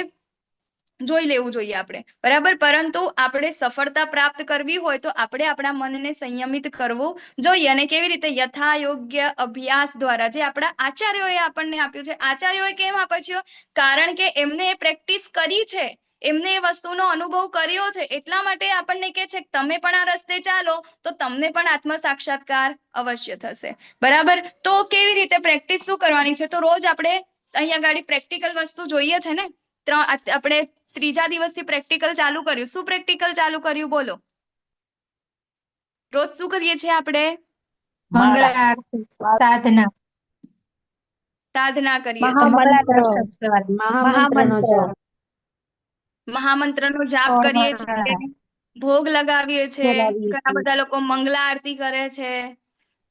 જોઈ લેવું જોઈએ આપણે, બરાબર. પરંતુ આપણે સફળતા પ્રાપ્ત કરવી હોય તો આપણે આપણા મનને સંયમિત કરવું જોઈએ. અને કેવી રીતે? યથા યોગ્ય અભ્યાસ દ્વારા, જે આપણા આચાર્યોએ આપણને આપ્યું છે. આચાર્યોએ કેમ આપ્યું છે? કારણ કે એમને એ પ્રેક્ટિસ કરી છે, એમને એ વસ્તુનો અનુભવ કર્યો છે, એટલા માટે આપણને કહે છે કે તમે પણ આ રસ્તે ચાલો તો તમને પણ આત્મ સાક્ષાત્કાર અવશ્ય થશે, બરાબર. તો કેવી રીતે પ્રેક્ટિસ શું કરવાની છે? તો રોજ આપણે અહીંયા ગાડી પ્રેક્ટિકલ વસ્તુ જોઈએ છે ને, આપણે ત્રીજા દિવસથી પ્રેક્ટિકલ ચાલુ કર્યું. શું પ્રેક્ટિકલ ચાલુ કર્યું? બોલો. રોજ શું કરીએ છીએ આપણે? મંગળા આરતી, સાધના, સાધના કરીએ છીએ, મહામંત્ર, મહામંત્રનો જાપ, મહામંત્રનો જાપ કરીએ છીએ, ભોગ લગાવીએ છીએ, ઘણા બધા લોકો મંગલા આરતી કરે છે,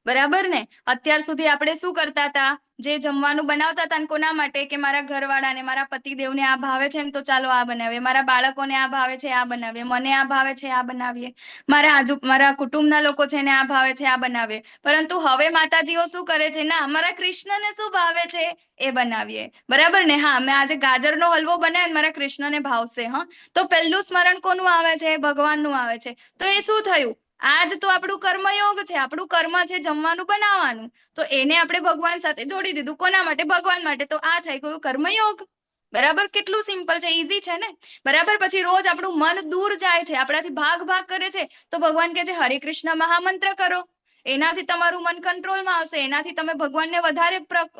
બરાબર ને. અત્યાર સુધી આપણે શું કરતા હતા? જે જમવાનું બનાવતા હતા ને કોના માટે? કે મારા ઘરવાળાને, મારા પતિદેવને આ ભાવે છે ને તો ચાલો આ બનાવીએ, મારા બાળકોને આ ભાવે છે આ બનાવીએ, મને આ ભાવે છે આ બનાવીએ, મારા કુટુંબના લોકો છે ને આ ભાવે છે આ બનાવીએ. પરંતુ હવે માતાજીઓ શું કરે છે? ના, મારા કૃષ્ણને શું ભાવે છે એ બનાવીએ, બરાબર ને. હા, મેં આજે ગાજરનો હલવો બનાવ્યો ને મારા કૃષ્ણને ભાવશે. હા, તો પહેલું સ્મરણ કોનું આવે છે? ભગવાનનું આવે છે. તો એ શું થયું? આજ તો આપણું કર્મયોગ છે, આપણું કર્મ છે જમવાનું બનાવવાનું, તો એને આપણે ભગવાન સાથે જોડી દીધું. કોના માટે? ભગવાન માટે. તો આ થઈ ગયું કર્મયોગ, બરાબર. કેટલું સિમ્પલ છે, ઈઝી છે ને, બરાબર. પછી રોજ આપણું મન દૂર જાય છે, આપણાથી ભાગ કરે છે, તો ભગવાન કહે છે હરે કૃષ્ણ મહામંત્ર કરો. એનાથી તમારું મન કંટ્રોલમાં આવશે, એનાથી તમે ભગવાનને વધારે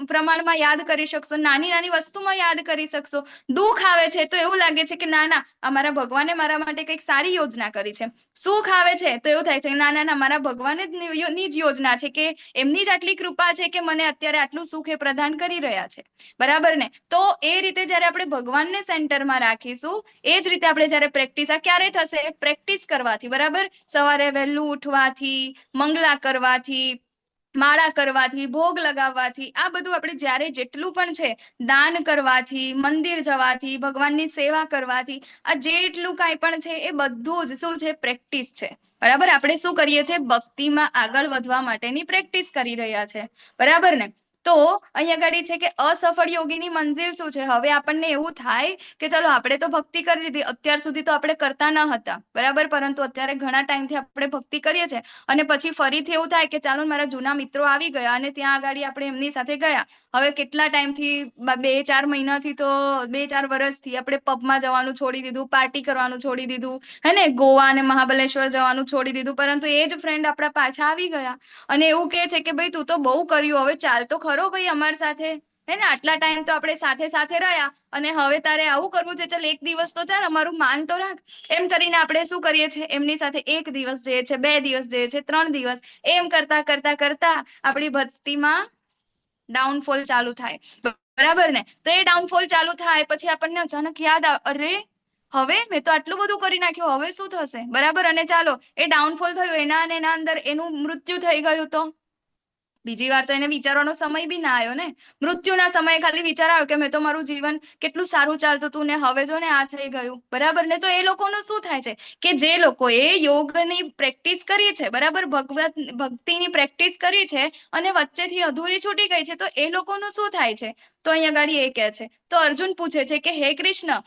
પ્રમાણમાં યાદ કરી શકશો, નાની નાની વસ્તુમાં યાદ કરી શકશો. દુઃખ આવે છે તો એવું લાગે છે કે ના ના, અમારા ભગવાને મારા માટે કંઈક સારી યોજના કરી છે. સુખ આવે છે તો એવું થાય છે ના ના ના, મારા ભગવાને ની જ યોજના છે, કે એમની જ આટલી કૃપા છે કે મને અત્યારે આટલું સુખ એ પ્રદાન કરી રહ્યા છે, બરાબર ને. તો એ રીતે જ્યારે આપણે ભગવાનને સેન્ટરમાં રાખીશું, એ જ રીતે આપણે જ્યારે પ્રેક્ટિસ, આ ક્યારે થશે? પ્રેક્ટિસ કરવાથી, બરાબર. સવારે વહેલું ઉઠવાથી, મંગલા કરવાથી, માળા કરવાથી, ભોગ લગાવવાથી, આ બધું આપણે જ્યારે જેટલું પણ છે, દાન કરવાથી, મંદિર જવાથી, ભગવાનની સેવા કરવાથી, આ જેટલું કાંઈ પણ છે એ બધું જ શું છે? પ્રેક્ટિસ છે, બરાબર. આપણે શું કરીએ છીએ? ભક્તિમાં આગળ વધવા માટેની પ્રેક્ટિસ કરી રહ્યા છે, બરાબર ને. તો અહીંયા આગળ છે કે અસફળ યોગીની મંજિલ શું છે? હવે આપણને એવું થાય કે ચલો આપણે તો ભક્તિ કરી લીધી, અત્યાર સુધી તો આપણે કરતા ન હતા, બરાબર. પરંતુ અત્યારે ઘણા ટાઈમથી આપણે ભક્તિ કરીએ છીએ અને પછી ફરીથી એવું થાય કે ચાલો મારા જૂના મિત્રો આવી ગયા અને ત્યાં આગળ આપણે એમની સાથે ગયા. હવે કેટલા ટાઈમથી 2-4 મહિનાથી તો 2-4 વર્ષથી આપણે પબમાં જવાનું છોડી દીધું, પાર્ટી કરવાનું છોડી દીધું, હે ને, ગોવા અને મહાબલેશ્વર જવાનું છોડી દીધું. પરંતુ એ જ ફ્રેન્ડ આપણા પાછા આવી ગયા અને એવું કહે છે કે ભાઈ તું તો બહુ કર્યું, હવે ચાલ તો ખરો ભાઈ અમારી સાથે, હે ને. આટલા ટાઈમ તો આપણે સાથે સાથે રહ્યા અને હવે તારે આવું કરવું છે? ચાલ એક દિવસ તો ચાલ અમારું માન તો રાખ. એમ કરીને આપણે શું કરીએ છીએ? એમની સાથે 1 દિવસ જે છે, 2 દિવસ જે છે, 3 દિવસ, એમ કરતા કરતા કરતા આપણી ભક્તિમાં ડાઉનફોલ ચાલુ થાય, બરાબર ને. તો એ ડાઉનફોલ ચાલુ થાય પછી આપણને અચાનક યાદ આવે, અરે હવે મેં તો આટલું બધું કરી નાખ્યું, હવે શું થશે? બરાબર. અને ચાલો એ ડાઉનફોલ થયું, એના અંદર એનું મૃત્યુ થઈ ગયું, તો બીજી વાર તો એને વિચારવાનો સમય બી ના આવ્યો ને. મૃત્યુના સમયે ખાલી વિચાર આવ્યો કે મેં તો મારું જીવન કેટલું સારું ચાલતું હતું ને હવે જો ને આ થઈ ગયું, બરાબર ને. તો એ લોકોનું શું થાય છે કે જે લોકોએ યોગની પ્રેક્ટિસ કરી છે, બરાબર, ભક્તિની પ્રેક્ટિસ કરી છે અને વચ્ચેથી અધૂરી છૂટી ગઈ છે, તો એ લોકોનું શું થાય છે? તો અહીંયા ગાડી એ કહે છે, તો અર્જુન પૂછે છે કે હે કૃષ્ણ,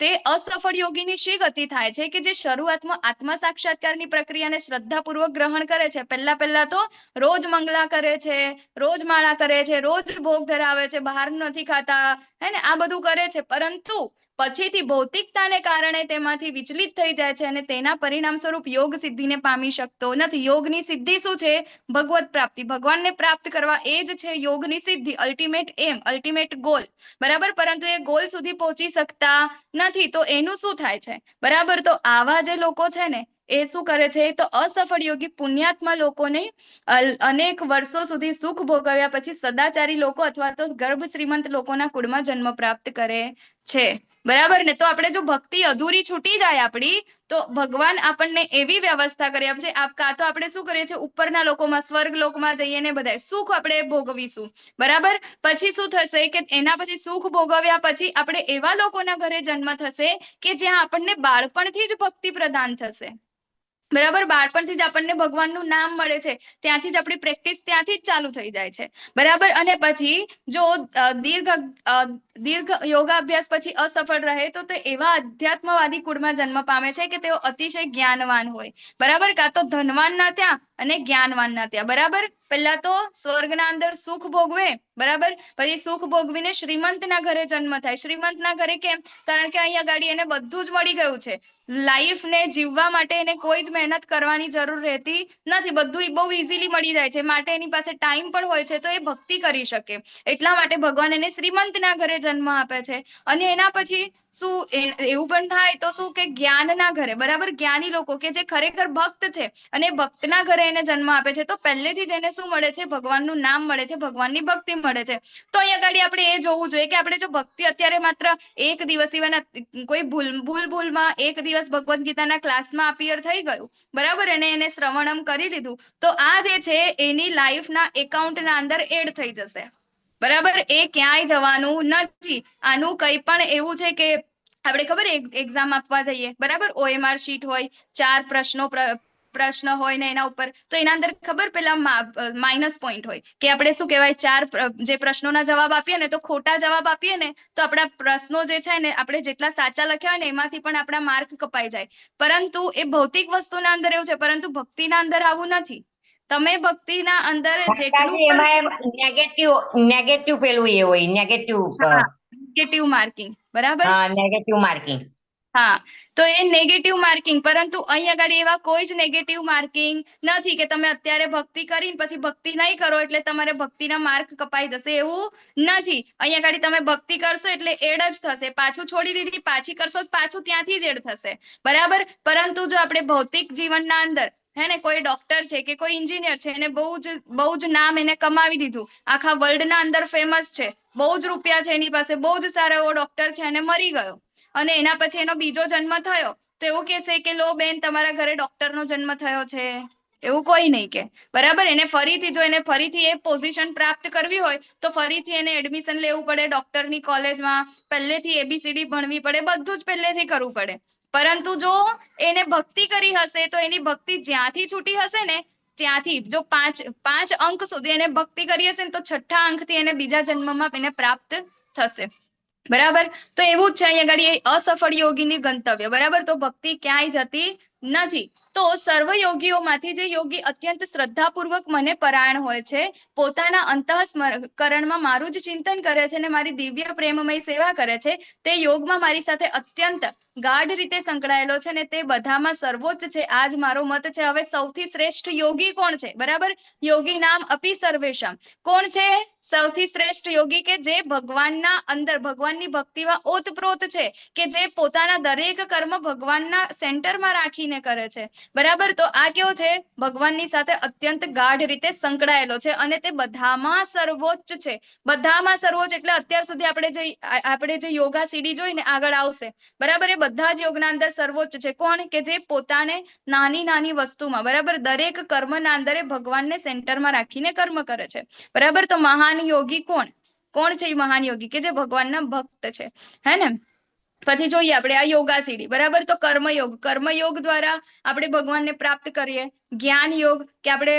તે અસફળ યોગીની શી ગતિ થાય છે કે જે શરૂઆતમાં આત્મા સાક્ષાત્કારની પ્રક્રિયાને શ્રદ્ધાપૂર્વક ગ્રહણ કરે છે. પહેલા તો રોજ મંગલા કરે છે, રોજ માળા કરે છે, રોજ ભોગ ધરાવે છે, બહાર નથી ખાતા, હે ને, આ બધું કરે છે, પરંતુ પછીથી ભૌતિકતાને કારણે તેમાંથી વિચલિત થઈ જાય છે અને તેના પરિણામ સ્વરૂપ યોગ સિદ્ધિને પામી શકતો નથી. યોગની સિદ્ધિ શું છે? ભગવત પ્રાપ્તિ, ભગવાનને પ્રાપ્ત કરવા, એ જ છે યોગની સિદ્ધિ, અલ્ટિમેટ એમ, અલ્ટિમેટ ગોલ, બરાબર. પરંતુ એ ગોલ સુધી પહોંચી શકતા નથી. તો એનું શું થાય છે? બરાબર. તો આવા જે લોકો છે ને એ શું કરે છે? તો અસફળ યોગી પુણ્યાત્મા લોકોને અનેક વર્ષો સુધી સુખ ભોગવ્યા પછી સદાચારી લોકો અથવા તો ગર્ભ શ્રીમંત લોકોના કુળમાં જન્મ પ્રાપ્ત કરે છે, બરાબર ને. તો આપણે જો ભક્તિ અધૂરી છૂટી જાય આપણી, તો ભગવાન આપણને એવી વ્યવસ્થા કરી આપશે, કાં તો આપણે શું કરીએ છીએ, ઉપરના લોકોમાં, સ્વર્ગ લોકમાં જઈએ ને બધા સુખ આપણે ભોગવીશું, બરાબર. પછી શું થશે કે એના પછી સુખ ભોગવ્યા પછી આપણે એવા લોકોના ઘરે જન્મ થશે કે જ્યાં આપણને બાળપણથી જ ભક્તિ પ્રદાન થશે, બરાબર. બાળપણથી જ આપણને ભગવાનનું નામ મળે છે, ત્યાંથી જ આપણી પ્રેક્ટિસ ત્યાંથી જ ચાલુ થઈ જાય છે, બરાબર. અને પછી જો દીર્ઘ યોગાભ્યાસ પછી અસફળ રહે તો તે એવા અધ્યાત્મવાદી કુળમાં જન્મ પામે છે કે તેઓ અતિશય જ્ઞાનવાન હોય, બરાબર. કાં તો ધનવાન ના ત્યાં અને જ્ઞાનવાન ના ત્યાં, બરાબર. પહેલા તો સ્વર્ગના અંદર સુખ ભોગવે, બરાબર. પછી સુખ ભોગવીને શ્રીમંતના ઘરે જન્મ થાય. શ્રીમંતના ઘરે કેમ? કારણ કે અહીંયા ગાડી એને બધું જ મળી ગયું છે. લાઈફને જીવવા માટે એને કોઈ જ મહેનત કરવાની જરૂર રહેતી નથી, બધું બહુ ઇઝીલી મળી જાય છે, માટે એની પાસે ટાઈમ પણ હોય છે, તો એ ભક્તિ કરી શકે. એટલા માટે ભગવાન એને શ્રીમંતના ઘરે જન્મ આપે છે. અને એના પછી શું એવું પણ થાય તો શું કે જ્ઞાનના ઘરે, બરાબર, જ્ઞાની લોકો કે જે ખરેખર ભક્ત છે અને ભક્તના ઘરે એને જન્મ આપે છે, તો પહેલેથી જ એને શું મળે છે? ભગવાનનું નામ મળે છે, ભગવાનની ભક્તિ મળે છે. તો અહીંયા આગળ આપણે એ જોવું જોઈએ કે આપણે જો ભક્તિ અત્યારે માત્ર એક દિવસ, કોઈ ભૂલમાં એક દિવસ ભગવદ્ ગીતાના ક્લાસમાં અપિયર થઈ ગયું, બરાબર, એને શ્રવણમ કરી લીધું, તો આ જે છે એની લાઈફના એકાઉન્ટના અંદર એડ થઈ જશે, બરાબર. એ ક્યાંય જવાનું નથી. આનું કંઈ પણ એવું છે કે આપણે ખબર એક્ઝામ આપવા જઈએ, બરાબર, OMR શીટ હોય, 4 પ્રશ્ન હોય ને એના ઉપર, તો એના અંદર ખબર પેલા માઇનસ પોઈન્ટ હોય કે આપણે શું કહેવાય, 4 જે પ્રશ્નોના જવાબ આપીએ ને, તો ખોટા જવાબ આપીએ ને તો આપણા પ્રશ્નો જે છે ને, આપણે જેટલા સાચા લખ્યા હોય ને એમાંથી પણ આપણા માર્ક કપાઈ જાય. પરંતુ એ ભૌતિક વસ્તુના અંદર એવું છે, પરંતુ ભક્તિના અંદર આવું નથી. તમે ભક્તિના અંદર જેટલું નેગેટિવ પેલું એ હોય, નેગેટિવ માર્કિંગ, બરાબર, નેગેટિવ માર્કિંગ. હા, તો એ નેગેટિવ માર્કિંગ, પરંતુ અહીં આગળ એવા કોઈ જ નેગેટિવ માર્કિંગ નથી કે તમે અત્યારે ભક્તિ કરીને પછી ભક્તિ નહીં કરો એટલે તમારે ભક્તિના માર્ક કપાઈ જશે, એવું નથી. અહીં આગળ તમે ભક્તિ કરશો એટલે એડ જ થશે, પાછું છોડી દીધી, પાછી કરશો પાછું ત્યાંથી જ એડ થશે, બરાબર. પરંતુ જો આપણે ભૌતિક જીવનના અંદર, હે ને, કોઈ ડોક્ટર છે કે કોઈ એન્જિનિયર છે, એને બહુ જ નામ એને કમાવી દીધું, આખા વર્લ્ડના અંદર ફેમસ છે, બહુ જ રૂપિયા છે એની પાસે, બહુ જ સારો એવો ડોક્ટર છે, એને મરી ગયો અને એના પછી એનો બીજો જન્મ થયો, તો એવું કહેશે કે લો બેન, તમારા ઘરે ડોક્ટરનો જન્મ થયો છે, એવું કોઈ નહીં કે, બરાબર. એને ફરીથી એ પોઝિશન પ્રાપ્ત કરવી હોય તો ફરીથી એને એડમિશન લેવું પડે ડોક્ટરની કોલેજમાં, પહેલેથી ABCD ભણવી પડે, બધું જ પહેલેથી કરવું પડે. પરંતુ જો એને ભક્તિ કરી હશે તો એની ભક્તિ જ્યાંથી છૂટી હશે ને ત્યાંથી, જો 5 અંક સુધી એને ભક્તિ કરી હશે ને, તો 6ઠ્ઠા અંકથી એને બીજા જન્મમાં એને પ્રાપ્ત થશે, બરાબર. તો એવું જ છે અહીંયા આગળ અસફળ યોગીની ગંતવ્ય, બરાબર. તો ભક્તિ ક્યાંય જતી નથી. તો સર્વ યોગીઓમાંથી જે યોગી અત્યંત શ્રદ્ધાપૂર્વક મને પરાયણ હોય છે, પોતાના અંતઃકરણમાં મારું જ ચિંતન કરે છે અને મારી દિવ્ય પ્રેમમય સેવા કરે છે, તે યોગમાં મારી સાથે અત્યંત ગાઢ રીતે સંકળાયેલો છે અને તે બધામાં સર્વોચ્ચ છે, આ જ મારો મત છે. હવે સૌથી શ્રેષ્ઠ યોગી કોણ છે? બરાબર, યોગી નામ અપી સર્વેશમ. કોણ છે સૌથી શ્રેષ્ઠ યોગી? કે જે ભગવાનના અંદર, ભગવાનની ભક્તિમાં ઓતપ્રોત છે, કે જે પોતાના દરેક કર્મ ભગવાનના સેન્ટરમાં રાખીને કરે છે, બરાબર. તો આ કેવો છે, ભગવાનની સાથે અત્યંત ગાઢ રીતે સંકળાયેલો છે અને તે બધામાં સર્વોચ્ચ છે. બધામાં સર્વોચ્ચ એટલે અત્યાર સુધી આપણે જે યોગા સીડી જોઈને આગળ આવશે, બરાબર, એ બધા જ યોગના અંદર સર્વોચ્ચ છે. કોણ? કે જે પોતાને નાની નાની વસ્તુમાં, બરાબર, દરેક કર્મના અંદર એ ભગવાનને સેન્ટરમાં રાખીને કર્મ કરે છે. બરાબર. તો મહાન યોગી કોણ? કોણ છે એ મહાન યોગી? કે જે ભગવાનના ભક્ત છે, હે ને. પછી જોઈએ આપણે આ યોગા સીડી, બરાબર. તો કર્મયોગ, કર્મયોગ દ્વારા આપણે ભગવાનને પ્રાપ્ત કરીએ. જ્ઞાન યોગ, કે આપણે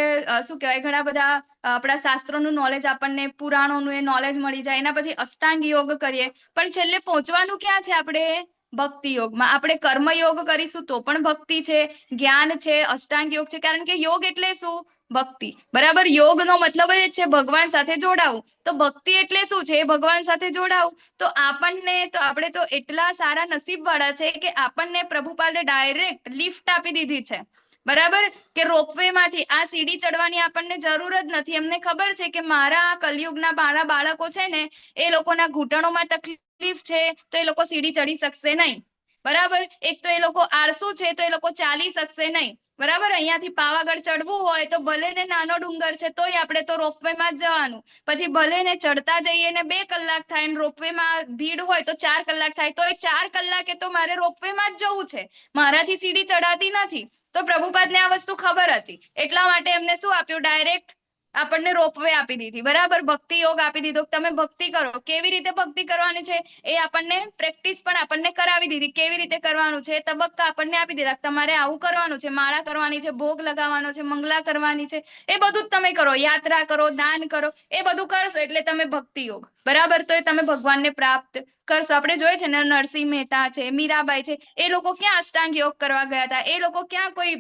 શું કહેવાય, ઘણા બધા આપણા શાસ્ત્રોનું નોલેજ, આપણને પુરાણોનું એ નોલેજ મળી જાય. એના પછી અષ્ટાંગ યોગ કરીએ. પણ છેલ્લે પહોંચવાનું ક્યાં છે આપણે? ભક્તિ યોગમાં. આપણે કર્મયોગ કરીશું તો પણ ભક્તિ છે, જ્ઞાન છે, અષ્ટાંગ યોગ છે. કારણ કે યોગ એટલે શું? ભક્તિ. બરાબર. યોગનો મતલબ જ છે ભગવાન સાથે જોડાવું. તો ભક્તિ એટલે શું છે? ભગવાન સાથે જોડાવું. તો આપણે તો એટલા સારા નસીબ વાળા છે કે આપણને પ્રભુપાદે ડાયરેક્ટ લિફ્ટ આપી દીધી છે. બરાબર. કે રોપવે માંથી આ સીડી ચડવાની આપણને જરૂર જ નથી. એમને ખબર છે કે મારા કલયુગના મારા બાળકો છે ને, એ લોકોના ઘૂંટણોમાં તકલીફ છે, તો એ લોકો સીડી ચડી શકશે નહીં. બરાબર. એક તો એ લોકો આળસુ છે, તો એ લોકો ચાલી શકશે નહીં. બરાબર. અહીંયાથી પાવાગઢ ચડવું હોય તો ભલે ને નાનો ડુંગર છે, તોય આપણે તો રોપવે માં જ જવાનું. પછી ભલે ને ચડતા જઈએ ને 2 કલાક થાય, ને રોપવે માં ભીડ હોય તો 4 કલાક થાય, તો એ 4 કલાકે તો મારે રોપવે માં જ જવું છે. મારાથી સીડી ચડાતી નથી. તો પ્રભુપાદને આ વસ્તુ ખબર હતી, એટલા માટે એમને શું આપ્યું? ડાયરેક્ટ આપણને રોપવે આપી દીધી. બરાબર. ભક્તિ યોગ આપી દીધો. તમે ભક્તિ કરો. કેવી રીતે ભક્તિ કરવાની છે એ આપણને પ્રેક્ટિસ પણ આપણને કરાવી દીધી. કેવી રીતે કરવાનું છે તબક્કા આપણને આપી દીધા. તમારે આવું કરવાનું છે, માળા કરવાની છે, ભોગ લગાવવાનો છે, મંગલા કરવાની છે, એ બધું જ તમે કરો. યાત્રા કરો, દાન કરો, એ બધું કરશો એટલે તમે ભક્તિ યોગ, બરાબર, તો એ તમે ભગવાનને પ્રાપ્ત કરશો. આપણે જોઈએ છે ને, નરસિંહ મહેતા છે, મીરાબાઈ છે, એ લોકો ક્યાં અષ્ટાંગ યોગ કરવા ગયા હતા? એ લોકો ક્યાં કોઈ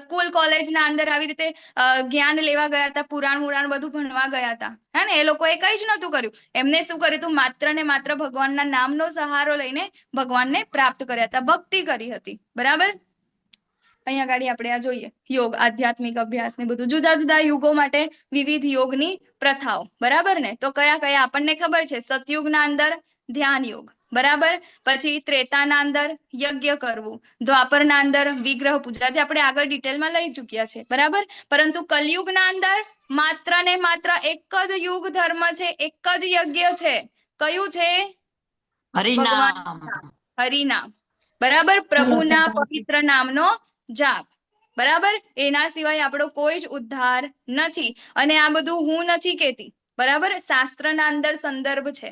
સ્કૂલ કોલેજના અંદર આવી રીતે જ્ઞાન લેવા ગયા હતા? પુરાણ બધું ભણવા ગયા હતા, હે ને. એ લોકોએ કઈ જ નતું કર્યું. એમને શું કર્યું હતું? માત્ર ને માત્ર ભગવાનના નામનો સહારો લઈને ભગવાનને પ્રાપ્ત કર્યા હતા, ભક્તિ કરી હતી. બરાબર. અહીંયા આગળ આપણે આ જોઈએ, યોગ, આધ્યાત્મિક અભ્યાસ ને બધું. જુદા જુદા યુગો માટે વિવિધ યોગની પ્રથાઓ, બરાબર ને. તો કયા કયા આપણને ખબર છે? સતયુગના અંદર ધ્યાન યોગ, બરાબર. પછી ત્રેતાના અંદર યજ્ઞ કરવું, દ્વાપરના અંદર વિગ્રહ પૂજા, જે આપણે આગળ ડિટેલમાં લઈ ચુક્યા છે, બરાબર. પરંતુ કલયુગના અંદર માત્ર ને માત્ર એક જ યુગ ધર્મ છે, એક જ યજ્ઞ છે. કયું છે? હરિનામ. હરિનામ, બરાબર. પ્રભુના પવિત્ર નામનો જાપ, બરાબર. એના સિવાય આપણો કોઈ જ ઉદ્ધાર નથી. અને આ બધું હું નથી કેતી, બરાબર. શાસ્ત્રના અંદર સંદર્ભ છે,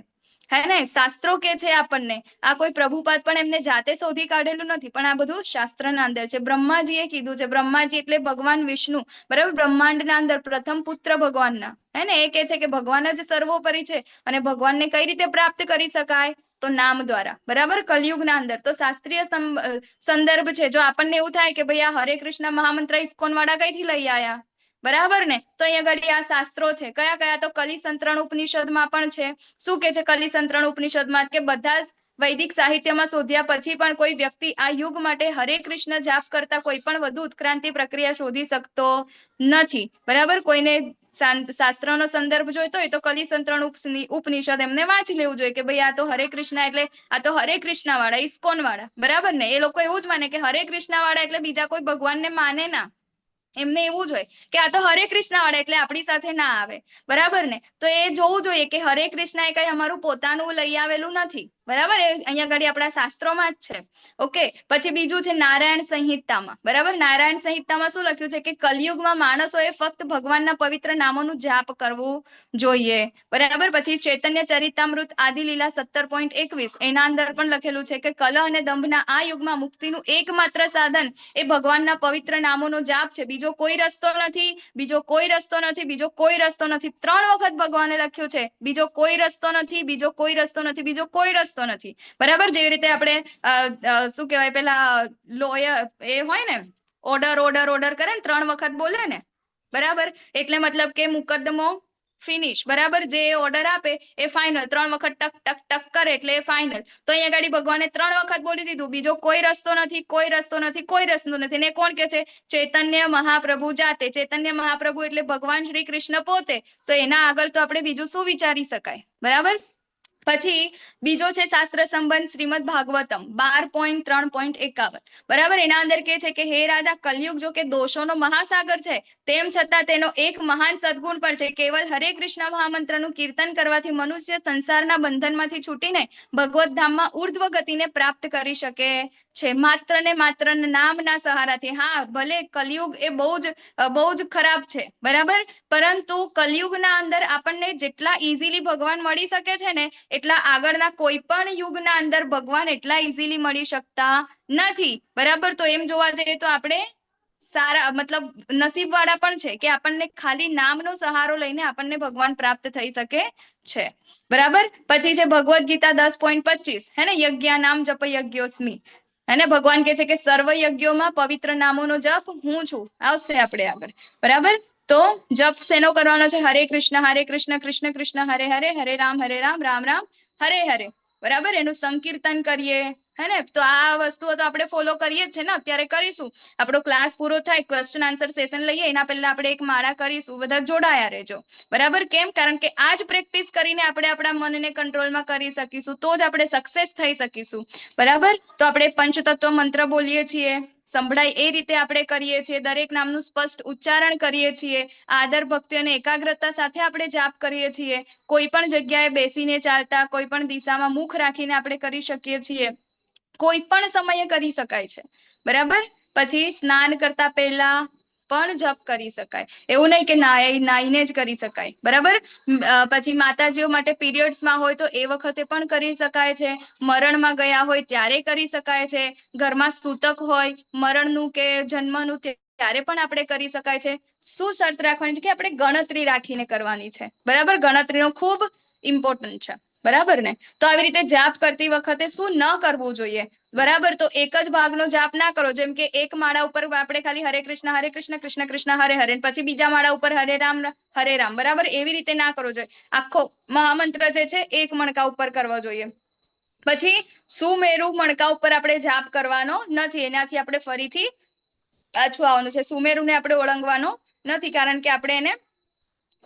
હે ને. શાસ્ત્રો કે છે આપણને. આ કોઈ પ્રભુપાદ પણ એમને જાતે શોધી કાઢેલું નથી, પણ આ બધું શાસ્ત્રના અંદર છે. બ્રહ્માજીએ કીધું છે. બ્રહ્માજી એટલે ભગવાન વિષ્ણુ, બરાબર. બ્રહ્માંડના અંદર પ્રથમ પુત્ર ભગવાનના, હે ને. એ કે છે કે ભગવાન જ સર્વોપરી છે અને ભગવાનને કઈ રીતે પ્રાપ્ત કરી શકાય? તો નામ દ્વારા, બરાબર. કલયુગના અંદર તો શાસ્ત્રીય સંદર્ભ છે. જો આપણને એવું થાય કે ભાઈ આ હરે કૃષ્ણ મહામંત્ર ઇસ્કોન વાળા કઈથી લઈ આયા, બરાબર ને, તો અહીંયા આગળ આ શાસ્ત્રો છે. કયા કયા? તો કલિસંત્રણ ઉપનિષદમાં પણ છે. શું કે છે કલિસંત્રણ ઉપનિષદમાં? કે બધા જ વૈદિક સાહિત્યમાં શોધ્યા પછી પણ કોઈ વ્યક્તિ આ યુગ માટે હરે કૃષ્ણ જાપ કરતા કોઈ પણ વધુ ઉત્ક્રાંતિ પ્રક્રિયા શોધી શકતો નથી, બરાબર. કોઈને શાસ્ત્રનો સંદર્ભ જોઈતો હોય તો કલિસંત્રણ ઉપનિષદ એમને વાંચી લેવું જોઈએ કે ભાઈ આ તો હરે કૃષ્ણ એટલે આ તો હરે કૃષ્ણ વાળા, ઇસ્કોન વાળા, બરાબર ને. એ લોકો એવું જ માને કે હરે કૃષ્ણ વાળા એટલે બીજા કોઈ ભગવાનને માને ના. એમને એવું જ હોય કે આ તો હરે કૃષ્ણ વાળા એટલે આપણી સાથે ના આવે, બરાબર ને. તો એ જોવું જોઈએ કે હરે કૃષ્ણ એ કઈ અમારું પોતાનું લઈ આવેલું નથી, બરાબર. એ અહીંયા આગળ આપણા શાસ્ત્રોમાં જ છે. ઓકે. પછી બીજું છે નારાયણ સંહિતામાં, બરાબર. નારાયણ સંહિતામાં શું લખ્યું છે? કે કલયુગમાં માણસોએ ફક્ત ભગવાનના પવિત્ર નામોનું જાપ કરવું જોઈએ, બરાબર. પછી ચૈતન્ય ચરિતામૃત આદિલીલા 17.21 એના અંદર પણ લખેલું છે કે કલહ અને દંભના આ યુગમાં મુક્તિનું એકમાત્ર સાધન એ ભગવાનના પવિત્ર નામોનો જાપ છે. બીજો કોઈ રસ્તો નથી, બીજો કોઈ રસ્તો નથી, બીજો કોઈ રસ્તો નથી. 3 વખત ભગવાને લખ્યું છે, બીજો કોઈ રસ્તો નથી, બીજો કોઈ રસ્તો નથી, બીજો કોઈ રસ્તો નથી, બરાબર. જેવી રીતે આપણે શું કહેવાય, પેલા લોયર એ હોય ને, ઓર્ડર કરે ને, 3 વખત બોલે ને, બરાબર. એટલે મતલબ કે મુકદ્દમો ફિનિશ, બરાબર. જે ઓર્ડર આપે એ ફાઇનલ. 3 વખત ટક ટક ટક કરે એટલે એ ફાઇનલ. તો અહીંયા આગળ ભગવાને 3 વખત બોલી દીધું, બીજો કોઈ રસ્તો નથી, કોઈ રસ્તો નથી, કોઈ રસ્તો નથી. ને કોણ કે છે? ચૈતન્ય મહાપ્રભુ જાતે. ચૈતન્ય મહાપ્રભુ એટલે ભગવાન શ્રી કૃષ્ણ પોતે. તો એના આગળ તો આપણે બીજું શું વિચારી શકાય, બરાબર. પછી બીજો છે શાસ્ત્ર સંબંધ શ્રીમદ ભાગવતમ 12.3.51. બરાબર, એના અંદર કે છે કે હે રાજા, કલયુગ જો કે દોષોનો મહાસાગર છે, તેમ છતાં તેનો એક મહાન સદગુણ પણ છે. કેવલ હરે કૃષ્ણ મહામંત્રનું કીર્તન કરવાથી મનુષ્ય સંસારના બંધનમાંથી છૂટીને ભગવત ધામમાં ઉર્ધ્વ ગતિને પ્રાપ્ત કરી શકે છે, માત્ર ને માત્ર નામના સહારાથી. હા, ભલે કલયુગ એ બહુ જ ખરાબ છે, બરાબર, પરંતુ કલયુગના અંદર આપણને જેટલા ઇઝીલી ભગવાન મળી શકે છે ને, એટલા આગળના કોઈ પણ યુગના અંદર ભગવાન એટલા ઇઝીલી મળી શકતા નથી, બરાબર. તો એમ જોવા જઈએ તો આપણે સારા મતલબ નસીબ વાળા પણ છે કે આપણને ખાલી નામનો સહારો લઈને આપણને ભગવાન પ્રાપ્ત થઈ શકે છે, બરાબર. પછી છે ભગવદ ગીતા 10.25, હે ને, યજ્ઞ નામ જપ યજ્ઞોસ્મી, અને ભગવાન કે છે કે સર્વ યજ્ઞોમાં પવિત્ર નામોનો જપ હું છું. આવશે આપણે આગળ, બરાબર. તો જપ શેનો કરવાનો છે? હરે કૃષ્ણ કૃષ્ણ કૃષ્ણ હરે હરે, હરે રામ રામ રામ હરે હરે, બરાબર. એનું સંકીર્તન કરીએ, હે ને. તો આ વસ્તુઓ તો આપણે ફોલો કરીએ જ છે ને, અત્યારે કરીશું. આપણો ક્લાસ પૂરો થાય, ક્વેશ્ચન આન્સર સેશન લઈએ, એના પહેલા આપણે એક માળા કરીશું. બધા જોડાયા રહેજો, બરાબર. કેમ? કારણ કે આ જ પ્રેક્ટિસ કરીને આપણે આપણા મનને કંટ્રોલમાં કરી શકીશું, તો જ આપણે સક્સેસ થઈ શકીશું, બરાબર. તો આપણે પંચતત્વ મંત્ર બોલીએ છીએ, સંભળાય એ રીતે આપણે કરીએ છીએ, દરેક નામનું સ્પષ્ટ ઉચ્ચારણ કરીએ છીએ, આદર ભક્તિ અને એકાગ્રતા સાથે આપણે જાપ કરીએ છીએ, કોઈ પણ જગ્યાએ બેસીને ચાલતા, કોઈ પણ દિશામાં મુખ રાખીને આપણે કરી શકીએ છીએ, કોઈ પણ સમયે કરી શકાય છે, બરાબર. પછી સ્નાન કરતા પહેલા પણ જપ કરી શકાય, એવું નહીં કે નાઈને જ કરી શકાય, બરાબર. પછી માતાજીઓ માટે પીરિયડ્સમાં હોય તો એ વખતે પણ કરી શકાય છે, મરણમાં ગયા હોય ત્યારે કરી શકાય છે, ઘરમાં સૂતક હોય મરણનું કે જન્મનું ત્યારે પણ આપણે કરી શકાય છે. શું શરત રાખવાની છે? કે આપણે ગણતરી રાખીને કરવાની છે, બરાબર. ગણતરીનો ખૂબ ઇમ્પોર્ટન્ટ છે, બરાબર ને. તો આવી રીતે જાપ કરતી વખતે શું ન કરવું જોઈએ, બરાબર. તો એક જ ભાગનો જાપ ના કરો, જેમ કે એક માળા ઉપર આપણે ખાલી હરે કૃષ્ણ કૃષ્ણ કૃષ્ણ હરે હરે, પછી બીજા માળા ઉપર હરે રામ, બરાબર. એવી રીતે ના કરવો જોઈએ. આખો મહામંત્ર જે છે એક મણકા ઉપર કરવો જોઈએ. પછી સુમેરુ મણકા ઉપર આપણે જાપ કરવાનો નથી, એનાથી આપણે ફરીથી પાછું આવવાનું છે. સુમેરુને આપણે ઓળંગવાનો નથી, કારણ કે આપણે એને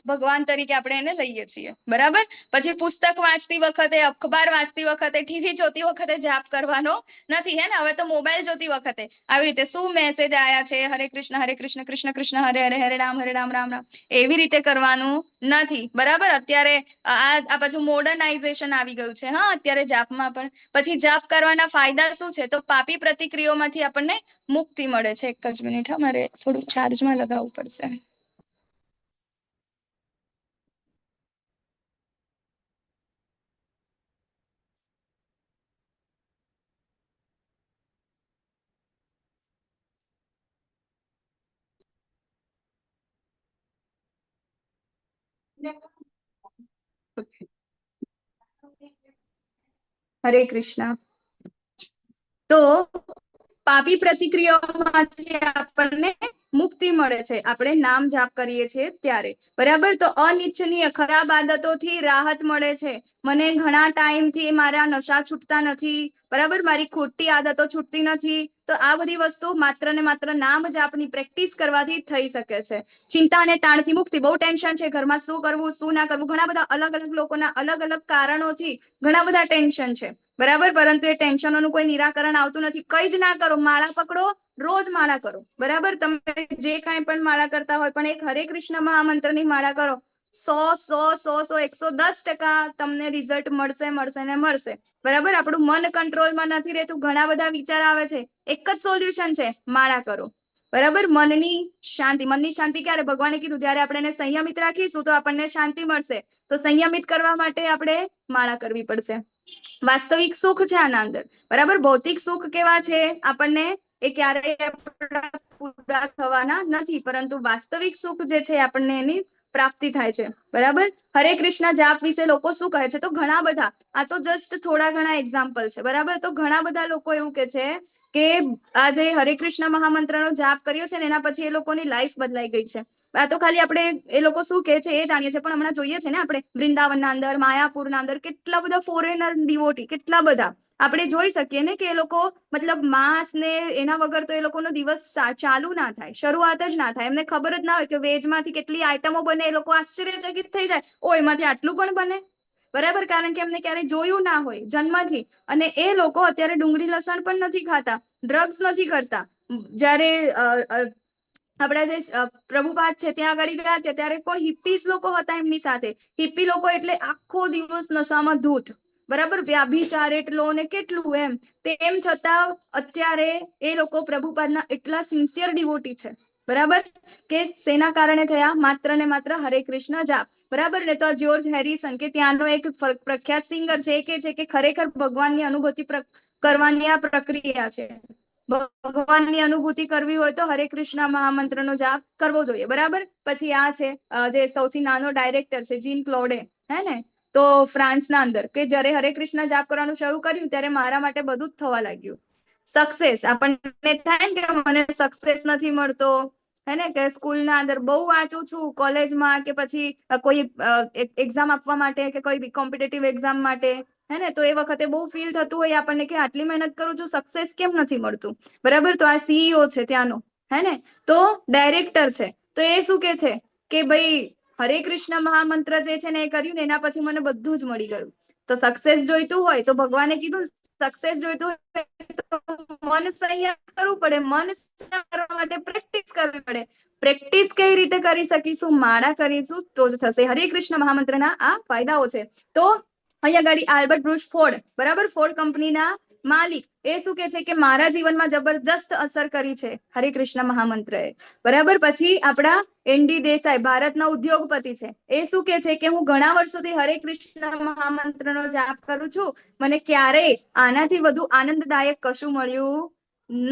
ભગવાન તરીકે આપણે એને લઈએ છીએ, બરાબર. પછી પુસ્તક વાંચતી વખતે, અખબાર વાંચતી વખતે, ટીવી જોતી વખતે જાપ કરવાનો નથી, હે ને. હવે તો મોબાઈલ જોતી વખતે આવી રીતે શું મેસેજ આયા છે, હરે કૃષ્ણ કૃષ્ણ કૃષ્ણ હરે હરે, હરે રામ રામ રામ, એવી રીતે કરવાનું નથી, બરાબર. અત્યારે આ પાછું મોડર્નાઇઝેશન આવી ગયું છે, હા, અત્યારે જાપમાં પણ. પછી જાપ કરવાના ફાયદા શું છે? તો પાપી પ્રતિક્રિયાઓમાંથી આપણને મુક્તિ મળે છે. એક જ મિનિટ, મારે થોડું ચાર્જમાં લગાવવું પડશે. હરે કૃષ્ણ. તો પાપી પ્રતિક્રિયાઓમાંથી આપણને મુક્તિ મળે છે, આપણે નામ જાપ કરીએ છીએ ત્યારે, બરાબર. તો અનિચ્છનીય ખરાબ આદતોથી રાહત મળે છે. મને ઘણા ટાઈમથી મારા નશા છૂટતા નથી, બરાબર, મારી ખોટી આદતો છૂટતી નથી. તો આ બધી વસ્તુ માત્ર ને માત્ર નામ જાપની પ્રેક્ટિસ કરવાથી થઈ શકે છે. ચિંતા અને તાણથી મુક્તિ. બહુ ટેન્શન છે ઘરમાં, શું કરવું શું ના કરવું, ઘણા બધા અલગ અલગ લોકોના અલગ અલગ કારણોથી ઘણા બધા ટેન્શન છે, બરાબર. પરંતુ એ ટેન્શનોનું કોઈ નિરાકરણ આવતું નથી. કઈ જ ના કરો, માળા પકડો, રોજ માળા કરો, બરાબર. તમે જે કાંઈ પણ માળા કરતા હોય, પણ એક હરે કૃષ્ણ મહામંત્રની માળા કરો, 100% તમને રિઝલ્ટ મળશે ને મળશે, બરાબર. આપણું મન કંટ્રોલમાં નથી રહેતું, ઘણા બધા વિચાર આવે છે. એક જ સોલ્યુશન છે, માળા કરો, બરાબર. મનની શાંતિ ક્યારે? ભગવાને કીધું જ્યારે આપણે એને સંયમિત રાખીશું તો આપણને શાંતિ મળશે. તો સંયમિત કરવા માટે આપણે માળા કરવી પડશે. વાસ્તવિક સુખ છે આના અંદર, બરાબર. ભૌતિક સુખ કેવા છે આપણને એ ક્યારેય પૂરા થવાના નથી, પરંતુ વાસ્તવિક સુખ જે છે આપણને એની પ્રાપ્તિ થાય છે, બરાબર. હરે કૃષ્ણ જાપ વિશે લોકો શું કહે છે? તો ઘણા બધા, આ તો જસ્ટ થોડા ઘણા એક્ઝામ્પલ છે, બરાબર. તો ઘણા બધા લોકો એવું કે છે કે આ જે હરે કૃષ્ણ મહામંત્રનો જાપ કર્યો છે ને, એના પછી એ લોકોની લાઈફ બદલાઈ ગઈ છે. આ તો ખાલી આપણે એ લોકો શું કે છે એ જાણીએ છીએ, પણ હમણાં જોઈએ છે ને આપણે વૃંદાવનના અંદર, માયાપુરના અંદર કેટલા બધા ફોરેનર ડિવોટી, કેટલા બધા આપણે જોઈ શકીએ ને કે એ લોકો મતલબ માંસ ને એના વગર તો એ લોકોનો દિવસ ચાલુ ના થાય, શરૂઆત જ ના થાય. એમને ખબર જ ના હોય કે વેજમાંથી કેટલી આઈટમો બને. એ લોકો આશ્ચર્યચકિત થઈ જાય, ઓ એમાંથી આટલું પણ બને, બરાબર, કારણ કે એમને ક્યારેય જોયું ના હોય જન્મથી, અને એ લોકો અત્યારે ડુંગળી લસણ પણ નથી ખાતા, ડ્રગ્સ નથી કરતા. જ્યારે આપણા જે પ્રભુપાદ છે ત્યાં આગળ ગયા હતા ત્યારે કોણ હિપ્પીઝ લોકો હતા એમની સાથે. હિપ્પી લોકો એટલે આખો દિવસ નશામાં ધૂત, બરાબર, વ્યાભિચાર એટલો ને કેટલું એમ. તેમ છતાં અત્યારે એ લોકો પ્રભુપાદના એટલા સિન્સિયર ડિવોટી છે, બરાબર, કે શેના કારણે થયા? માત્ર ને માત્ર હરે કૃષ્ણ જાપ, બરાબર ને. તો જ્યોર્જ હેરિસન કે ત્યાંનો એક પ્રખ્યાત સિંગર છે, એ કે છે કે ખરેખર ભગવાનની અનુભૂતિ કરવાની આ પ્રક્રિયા છે. ભગવાનની અનુભૂતિ કરવી હોય તો હરે કૃષ્ણ મહામંત્રનો જાપ કરવો જોઈએ, બરાબર. પછી આ છે જે સૌથી નાનો ડાયરેક્ટર છે, જીન ક્લોડે, હે ને, તો ફ્રાન્સના અંદર, કે જ્યારે હરે કૃષ્ણ જાપ કરવાનું શરૂ કર્યું ત્યારે મારા માટે બધું જ થવા લાગ્યું. સક્સેસ આપણને થાય ને કે મને સક્સેસ નથી મળતો, હે ને, કે સ્કૂલના અંદર બહુ વાંચું છું, કોલેજમાં કે પછી કોઈ એક્ઝામ આપવા માટે કે કોઈ કોમ્પિટિટિવ એક્ઝામ માટે, હે ને, તો એ વખતે બહુ ફીલ થતું હોય આપણને કે આટલી મહેનત કરું છું, સક્સેસ કેમ નથી મળતું, બરાબર. તો આ સીઈઓ છે ત્યાંનો, હે ને, તો ડાયરેક્ટર છે, તો એ શું કે છે કે ભાઈ હરે કૃષ્ણ મહામંત્ર જે છે ને એ કર્યું ને એના પછી મને બધું જ મળી ગયું. તો સક્સેસ જોઈતું હોય તો ભગવાને કીધું સક્સેસ જોઈતું હોય તો મન સંયમ કરવું પડે, મન સંયમ કરવા માટે પ્રેક્ટિસ કરવી પડે. પ્રેક્ટિસ કઈ રીતે કરી શકીશું? માળા કરીશું તો જ થશે. હરે કૃષ્ણ મહામંત્રના આ ફાયદાઓ છે. તો અહીંયા ગાડી આલ્બર્ટ બ્રુશ ફોર્ડ, બરાબર, ફોર્ડ કંપનીના માલિક, એ શું કે છે કે મારા જીવનમાં જબરજસ્ત અસર કરી છે હરે કૃષ્ણ મહામંત્રએ, બરાબર. પછી આપણા એનડી દેસાઈ, ભારતના ઉદ્યોગપતિ છે, એ શું કે છે કે હું ઘણા વર્ષોથી હરે કૃષ્ણ મહામંત્રનો જાપ કરું છું, મને ક્યારેય આનાથી વધુ આનંદદાયક કશું મળ્યું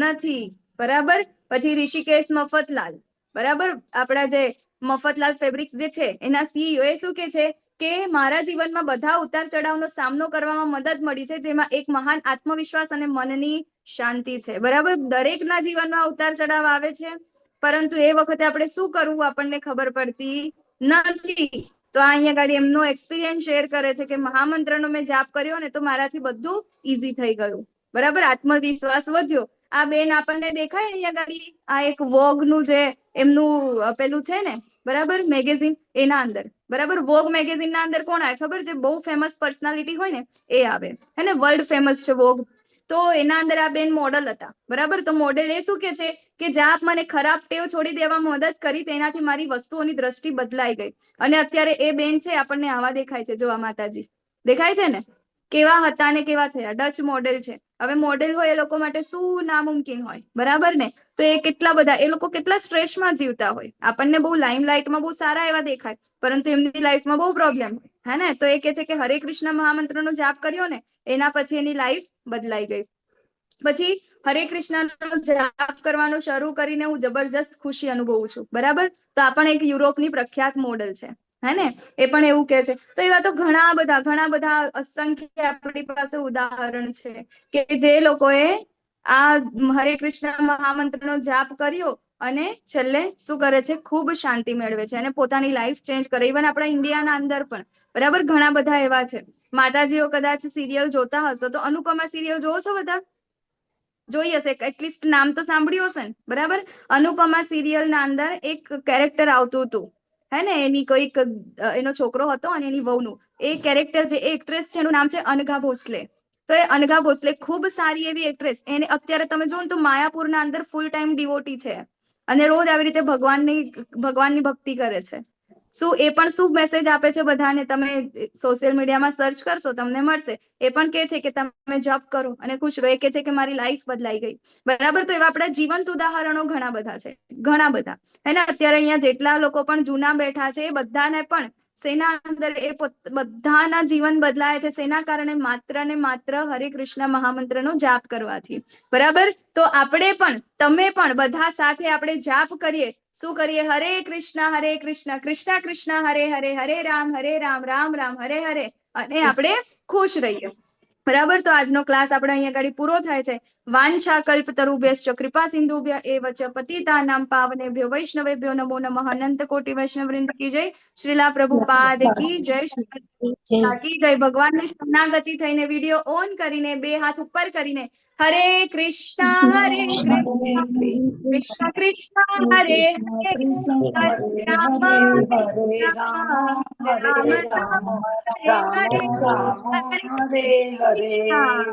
નથી, બરાબર. પછી ઋષિકેશ મફતલાલ, બરાબર, આપણા જે મફતલાલ ફેબ્રિક્સ જે છે એના સીઈઓ, એ શું કે છે કે મારા જીવનમાં બધા ઉતાર ચઢાવનો સામનો કરવામાં મદદ મળી છે, જેમાં એક મહાન આત્મવિશ્વાસ અને મનની શાંતિ છે, બરાબર. દરેકના જીવનમાં ઉતાર ચઢાવ આવે છે, પરંતુ એ વખતે આપણે શું કરવું આપણને ખબર પડતી નથી. તો આ અહીંયા ગાડી એમનો એક્સપિરિયન્સ શેર કરે છે કે મહામંત્રનો મેં જાપ કર્યો ને તો મારાથી બધું ઈઝી થઈ ગયું, બરાબર, આત્મવિશ્વાસ વધ્યો. આ બેન આપણને દેખાય અહીંયા ગાડી, આ એક વોગનું જે એમનું પેલું છે ને, બરાબર, મેગેઝિન, એના અંદર, બરાબર. વોગ મેગેઝિનના અંદર કોણ આવે ખબર? જે બહુ ફેમસ પર્સનાલિટી હોય ને એ આવે, હે ને, વર્લ્ડ ફેમસ છે વોગ. તો એના અંદર આ બેન મોડલ હતા, બરાબર. તો મોડેલ એ શું કે છે કે જાપ મને ખરાબ ટેવ છોડી દેવામાં મદદ કરી, તેનાથી મારી વસ્તુઓની દ્રષ્ટિ બદલાઈ ગઈ, અને અત્યારે એ બેન છે આપણને આવા દેખાય છે. જો આ માતાજી દેખાય છે ને, કેવા હતા ને કેવા થયા. ડચ મોડેલ છે. હવે મોડેલ હોય એ લોકો માટે શું નામુમકિન હોય, બરાબર ને. તો એ કેટલા બધા, એ લોકો કેટલા સ્ટ્રેસમાં જીવતા હોય. આપણને બહુ લાઇમલાઇટમાં બહુ સારા એવા દેખાય, પરંતુ એમની લાઈફમાં બહુ પ્રોબ્લેમ હોય, હે ને. તો એ કે છે કે હરે કૃષ્ણ મહામંત્રનો જાપ કર્યો ને એના પછી એની લાઈફ બદલાઈ ગઈ. પછી હરે કૃષ્ણનો જાપ કરવાનું શરૂ કરીને હું જબરજસ્ત ખુશી અનુભવું છું, બરાબર. તો આ પણ એક યુરોપની પ્રખ્યાત મોડેલ છે, હે ને, એ પણ એવું કે છે. તો એવા તો ઘણા બધા અસંખ્ય આપણી પાસે ઉદાહરણ છે કે જે લોકોએ આ હરે કૃષ્ણ મહામંત્રનો જાપ કર્યો અને છેલ્લે શું કરે છે, ખૂબ શાંતિ મેળવે છે અને પોતાની લાઈફ ચેન્જ કરે. ઇવન આપણા ઇન્ડિયાના અંદર પણ, બરાબર, ઘણા બધા એવા છે. માતાજીઓ કદાચ સિરિયલ જોતા હશો તો અનુપમા સિરિયલ જોવો છો? બધા જોઈ હશે, એટલીસ્ટ નામ તો સાંભળ્યું હશે ને, બરાબર. અનુપમા સિરિયલના અંદર એક કેરેક્ટર આવતું હતું, હે ને, એની કોઈક એનો છોકરો હતો અને એની વહુનું એ કેરેક્ટર, જે એક્ટ્રેસ છે એનું નામ છે અનઘા ભોસલે. તો એ અનઘા ભોસલે ખૂબ સારી એવી એક્ટ્રેસ, એને અત્યારે તમે જુઓ ને તો માયાપુરના અંદર ફૂલ ટાઈમ ડિવોટી છે અને રોજ આવી રીતે ભગવાનની ભક્તિ કરે છે. શું એ પણ શું મેસેજ આપે છે બધાને? તમે સોશિયલ મીડિયામાં સર્ચ કરશો તમને મળશે. એ પણ કે છે કે તમે જપ કરો અને ખુશ રહો. એ કે છે કે મારી લાઈફ બદલાઈ ગઈ, બરાબર. તો એવા આપણા જીવંત ઉદાહરણો ઘણા બધા છે, ઘણા બધા, હે ને. અત્યારે અહીંયા જેટલા લોકો પણ જૂના બેઠા છે એ બધાને પણ શેના અંદર એ બધાના જીવન બદલાય છે, શેના કારણે? માત્ર ને માત્ર હરે કૃષ્ણ મહામંત્રનો જાપ કરવાથી, બરાબર. તો આપણે પણ, તમે પણ બધા સાથે આપણે જાપ કરીએ. શું કરીએ? હરે કૃષ્ણ કૃષ્ણ કૃષ્ણ હરે હરે, હરે રામ રામ રામ હરે હરે, અને આપણે ખુશ રહીએ, બરાબર. તો આજનો ક્લાસ આપણે અહીંયા આગળ પૂરો થાય છે. वाञ्छा कल्पतरुभ्यश्च कृपा सिंधुभ्य एव च पतितानां पावनेभ्यो वैष्णवेभ्यो नमो नमः। अनंत कोटि वैष्णव वृंद की जय, श्रीला प्रभुपाद की जय, की जय। भगवान ने शरणागति थईने विडियो ऑन करीने बे हाथ ऊपर करीने हरे कृष्णा कृष्ण कृष्ण हरे हरे, हरे राम हरे राम, राम राम हरे हरे, हरे कृष्णा।